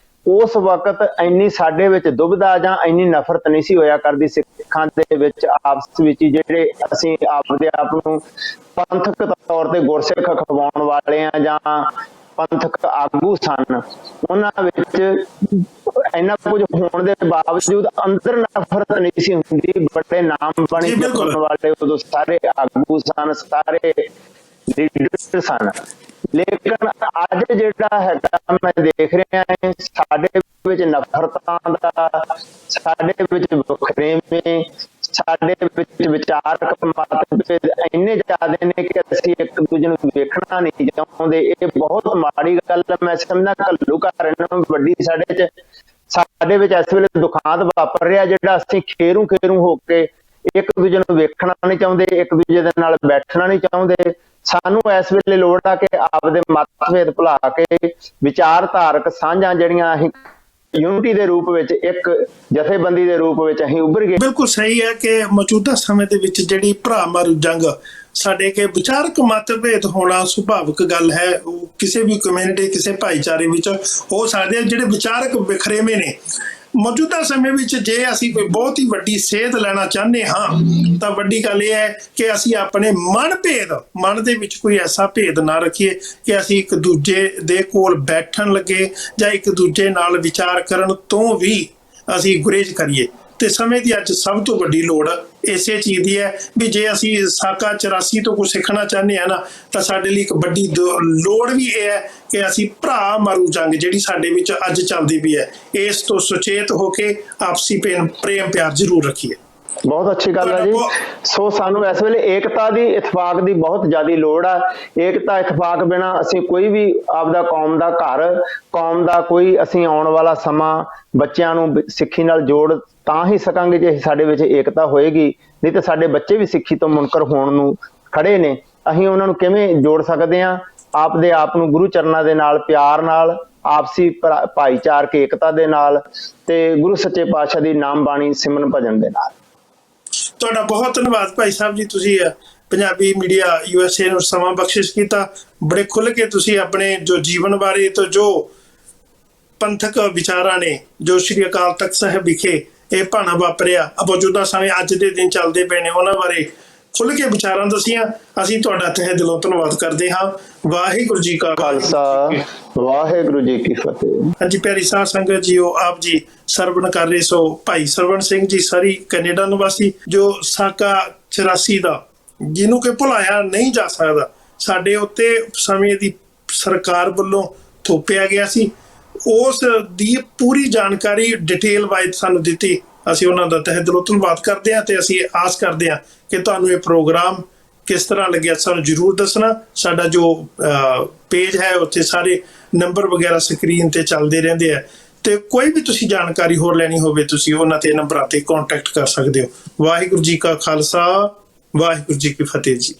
A: ਉਸ ਵਕਤ ਇੰਨੀ ਸਾਡੇ ਵਿੱਚ ਦੁਬਿਧਾ ਜਾਂ ਇੰਨੀ ਨਫ਼ਰਤ ਨਹੀਂ ਸੀ ਹੋਇਆ ਕਰਦੀ ਸਿੱਖਾਂ ਦੇ ਵਿੱਚ ਆਪਸ ਵਿੱਚ, ਜਿਹੜੇ ਅਸੀਂ ਆਪਦੇ ਆਪ ਨੂੰ ਪੰਥਕ ਤੌਰ ਤੇ ਗੁਰਸਿੱਖ ਅਖਵਾਉਣ ਵਾਲੇ ਆ ਜਾਂ ਪੰਥਕ ਆਗੂ ਸਨ, ਉਹਨਾਂ ਵਿੱਚ ਇੰਨਾ ਕੁਝ ਹੋਣ ਦੇ ਬਾਵਜੂਦ ਅੰਦਰ ਨਫ਼ਰਤ ਨਹੀਂ ਸੀ ਹੁੰਦੀ। ਬੜੇ ਨਾਮ ਬਣੇ ਵਾਲੇ ਉਦੋਂ ਸਾਰੇ ਆਗੂ ਸਨ, ਸਾਰੇ ਲੀਡਰ ਸਨ, ਲੇਕਿਨ ਅੱਜ ਜਿਹੜਾ ਹੈਗਾ ਮੈਂ ਦੇਖ ਰਿਹਾ ਹੈ ਸਾਡੇ ਵਿੱਚ ਨਫ਼ਰਤਾਂ ਦਾ, ਸਾਡੇ ਵਿੱਚ ਵਖਰੇਵੇਂ, ਸਾਡੇ ਵਿੱਚ ਵਿਚਾਰਕ ਮਤਭੇਦ ਇੰਨੇ ਜ਼ਿਆਦਾ ਨੇ ਕਿ ਅਸੀਂ ਇੱਕ ਦੂਜੇ ਨੂੰ ਵੇਖਣਾ ਨਹੀਂ ਚਾਹੁੰਦੇ। ਇਹ ਬਹੁਤ ਮਾੜੀ ਗੱਲ ਮੈਂ ਸਮਝਦਾ। ਘੱਲੂਘਾਰੇ ਨੂੰ ਵੱਡੀ ਸਾਡੇ ਵਿੱਚ ਇਸ ਵੇਲੇ ਦੁਖਾਂਤ ਵਾਪਰ ਰਿਹਾ, ਜਿਹੜਾ ਅਸੀਂ ਖੇਰੂ ਹੋ ਕੇ ਇੱਕ ਦੂਜੇ ਨੂੰ ਵੇਖਣਾ ਨਹੀਂ ਚਾਹੁੰਦੇ, ਇੱਕ ਦੂਜੇ ਦੇ ਨਾਲ ਬੈਠਣਾ ਨਹੀਂ ਚਾਹੁੰਦੇ। ਸਾਨੂੰ ਇਸ ਵੇਲੇ ਲੋੜ ਆ ਕਿ ਆਪਦੇ ਮਤਭੇਦ ਭੁਲਾ ਕੇ ਵਿਚਾਰਧਾਰਕ ਸਾਂਝਾਂ ਜਿਹੜੀਆਂ ਅਸੀਂ ਯੂਨਿਟੀ ਦੇ ਰੂਪ ਵਿੱਚ ਇੱਕ ਜਥੇਬੰਦੀ ਦੇ ਰੂਪ ਵਿੱਚ ਅਸੀਂ ਉੱਭਰ ਗਏ।
B: ਬਿਲਕੁਲ ਸਹੀ ਹੈ ਕਿ ਮੌਜੂਦਾ ਸਮੇਂ ਦੇ ਵਿੱਚ ਜਿਹੜੀ ਭਰਾ ਮਾਰੂ ਜੰਗ ਸਾਡੇ ਕੇ ਵਿਚਾਰਕ ਮਤਭੇਦ ਹੋਣਾ ਸੁਭਾਵਿਕ ਗੱਲ ਹੈ। ਉਹ ਕਿਸੇ ਵੀ ਕਮਿਊਨਿਟੀ ਕਿਸੇ ਭਾਈਚਾਰੇ ਵਿੱਚ ਹੋ ਸਕਦੇ ਆ ਜਿਹੜੇ ਵਿਚਾਰਕ ਵਿਖਰੇਵੇਂ ਨੇ। ਮੌਜੂਦਾ ਸਮੇਂ ਵਿੱਚ ਜੇ ਅਸੀਂ ਕੋਈ ਬਹੁਤ ਹੀ ਵੱਡੀ ਸੇਧ ਲੈਣਾ ਚਾਹੁੰਦੇ ਹਾਂ ਤਾਂ ਵੱਡੀ ਗੱਲ ਇਹ ਹੈ ਕਿ ਅਸੀਂ ਆਪਣੇ ਮਨ ਦੇ ਵਿੱਚ ਕੋਈ ਐਸਾ ਭੇਦ ਨਾ ਰੱਖੀਏ ਕਿ ਅਸੀਂ ਇੱਕ ਦੂਜੇ ਦੇ ਕੋਲ ਬੈਠਣ ਲੱਗੇ ਜਾਂ ਇੱਕ ਦੂਜੇ ਨਾਲ ਵਿਚਾਰ ਕਰਨ ਤੋਂ ਵੀ ਅਸੀਂ ਗੁਰੇਜ਼ ਕਰੀਏ। ਤੇ ਸਮੇਂ ਦੀ ਅੱਜ ਸਭ ਤੋਂ ਵੱਡੀ ਲੋੜ ਇਸੇ ਚੀਜ਼ ਦੀ ਹੈ ਵੀ ਜੇ ਅਸੀਂ ਸਾਕਾ 84 ਤੋਂ ਕੁਝ ਸਿੱਖਣਾ ਚਾਹੁੰਦੇ ਹਾਂ ਨਾ ਤਾਂ ਸਾਡੇ ਲਈ ਇੱਕ ਵੱਡੀ ਲੋੜ ਵੀ ਇਹ ਹੈ ਕਿ ਅਸੀਂ ਭਰਾ ਮਾਰੂ ਜੰਗ ਜਿਹੜੀ ਸਾਡੇ ਵਿੱਚ ਅੱਜ ਚੱਲਦੀ ਵੀ ਹੈ ਇਸ ਤੋਂ ਸੁਚੇਤ ਹੋ ਕੇ ਆਪਸੀ ਪ੍ਰੇਮ ਪਿਆਰ ਜ਼ਰੂਰ ਰੱਖੀਏ।
A: ਬਹੁਤ ਅੱਛੀ ਗੱਲ ਹੈ ਜੀ। ਸੋ ਸਾਨੂੰ ਇਸ ਵੇਲੇ ਏਕਤਾ ਦੀ ਇਤਫਾਕ ਦੀ ਬਹੁਤ ਜ਼ਿਆਦਾ ਲੋੜ ਆ। ਏਕਤਾ ਇਤਫਾਕ ਬਿਨਾਂ ਅਸੀਂ ਕੋਈ ਵੀ ਆਪਦਾ ਕੌਮ ਦਾ ਘਰ ਕੌਮ ਦਾ ਕੋਈ ਅਸੀਂ ਆਉਣ ਵਾਲਾ ਸਮਾਂ ਬੱਚਿਆਂ ਨੂੰ ਸਿੱਖੀ ਨਾਲ ਜੋੜ ਤਾਂ ਹੀ ਸਕਾਂਗੇ ਜੇ ਸਾਡੇ ਵਿੱਚ ਏਕਤਾ ਹੋਏਗੀ। ਨਹੀਂ ਤਾਂ ਸਾਡੇ ਬੱਚੇ ਵੀ ਸਿੱਖੀ ਤੋਂ ਮੁਨਕਰ ਹੋਣ ਨੂੰ ਖੜੇ ਨੇ। ਅਸੀਂ ਉਹਨਾਂ ਨੂੰ ਕਿਵੇਂ ਜੋੜ ਸਕਦੇ ਹਾਂ? ਆਪਦੇ ਆਪ ਨੂੰ ਗੁਰੂ ਚਰਨਾਂ ਦੇ ਨਾਲ ਪਿਆਰ ਨਾਲ ਆਪਸੀ ਭਾਈਚਾਰਕ ਏਕਤਾ ਦੇ ਨਾਲ ਤੇ ਗੁਰੂ ਸੱਚੇ ਪਾਤਸ਼ਾਹ ਦੀ ਨਾਮ ਬਾਣੀ ਸਿਮਰਨ ਭਜਨ ਦੇ ਨਾਲ।
B: ਤੁਹਾਡਾ ਬਹੁਤ ਧੰਨਵਾਦ ਭਾਈ ਸਾਹਿਬ ਜੀ। ਤੁਸੀਂ ਪੰਜਾਬੀ ਮੀਡੀਆ USA ਨੂੰ ਸਮਾਂ ਬਖਸ਼ਿਸ਼ ਕੀਤਾ। ਬੜੇ ਖੁੱਲ੍ਹ ਕੇ ਤੁਸੀਂ ਆਪਣੇ ਜੋ ਜੀਵਨ ਬਾਰੇ ਤੇ ਜੋ ਪੰਥਕ ਵਿਚਾਰਾਂ ਨੇ ਜੋ ਸ੍ਰੀ ਅਕਾਲ ਤਖਤ ਸਾਹਿਬ ਵਿਖੇ ਇਹ ਭਾਣਾ ਵਾਪਰਿਆ ਮੌਜੂਦਾ ਸਮੇਂ ਅੱਜ ਦੇ ਦਿਨ ਚੱਲਦੇ ਪਏ ਨੇ ਉਹਨਾਂ ਬਾਰੇ ਖੁੱਲ੍ਹ ਕੇ ਵਿਚਾਰਾਂ ਦੱਸੀਆਂ। ਅਸੀਂ ਤੁਹਾਡਾ ਤਹਿ ਦਿਲੋਂ ਧੰਨਵਾਦ ਕਰਦੇ ਹਾਂ। ਵਾਹਿਗੁਰੂ ਜੀ ਕਾ
A: ਖਾਲਸਾ ਵਾਹਿਗੁਰੂ ਜੀ ਕੀ ਫਤਿਹ।
B: ਹਾਂਜੀ ਪਿਆਰੀ ਸਾਧ ਸੰਗਤ ਜੀਓ, ਆਪ ਜੀ ਸਰਵਣ ਕਰ ਰਹੇ ਸੋ ਭਾਈ ਸਰਵਣ ਸਿੰਘ ਜੀ ਸਰੀ ਕੈਨੇਡਾ ਨਿਵਾਸੀ ਜੋ ਸਾਕਾ 84 ਦਾ ਜਿਹਨੂੰ ਕਿ ਭੁਲਾਇਆ ਨਹੀਂ ਜਾ ਸਕਦਾ ਸਾਡੇ ਉੱਤੇ ਸਮੇਂ ਦੀ ਸਰਕਾਰ ਵੱਲੋਂ ਥੋਪਿਆ ਗਿਆ ਸੀ। ਉਸ ਦੀ ਪੂਰੀ ਜਾਣਕਾਰੀ ਡਿਟੇਲ ਵਾਈਜ਼ ਸਾਨੂੰ ਦਿੱਤੀ। ਅਸੀਂ ਉਹਨਾਂ ਦਾ ਤਹਿ ਦਿਲੋਂ ਧੰਨਵਾਦ ਕਰਦੇ ਹਾਂ ਤੇ ਅਸੀਂ ਆਸ ਕਰਦੇ ਹਾਂ ਕਿ ਤੁਹਾਨੂੰ ਇਹ ਪ੍ਰੋਗਰਾਮ ਕਿਸ ਤਰ੍ਹਾਂ ਲੱਗਿਆ ਸਾਨੂੰ ਜ਼ਰੂਰ ਦੱਸਣਾ। ਸਾਡਾ ਜੋ ਪੇਜ ਹੈ ਉੱਥੇ ਸਾਰੇ ਨੰਬਰ ਵਗੈਰਾ ਸਕਰੀਨ ਤੇ ਚੱਲਦੇ ਰਹਿੰਦੇ ਆ ਤੇ ਕੋਈ ਵੀ ਤੁਸੀਂ ਜਾਣਕਾਰੀ ਹੋਰ ਲੈਣੀ ਹੋਵੇ ਤੁਸੀਂ ਉਹਨਾਂ ਤੇ ਨੰਬਰਾਂ ਤੇ ਕੰਟੈਕਟ ਕਰ ਸਕਦੇ ਹੋ। ਵਾਹਿਗੁਰੂ ਜੀ ਕਾ ਖਾਲਸਾ ਵਾਹਿਗੁਰੂ ਜੀ ਕੀ ਫਤਿਹ ਜੀ।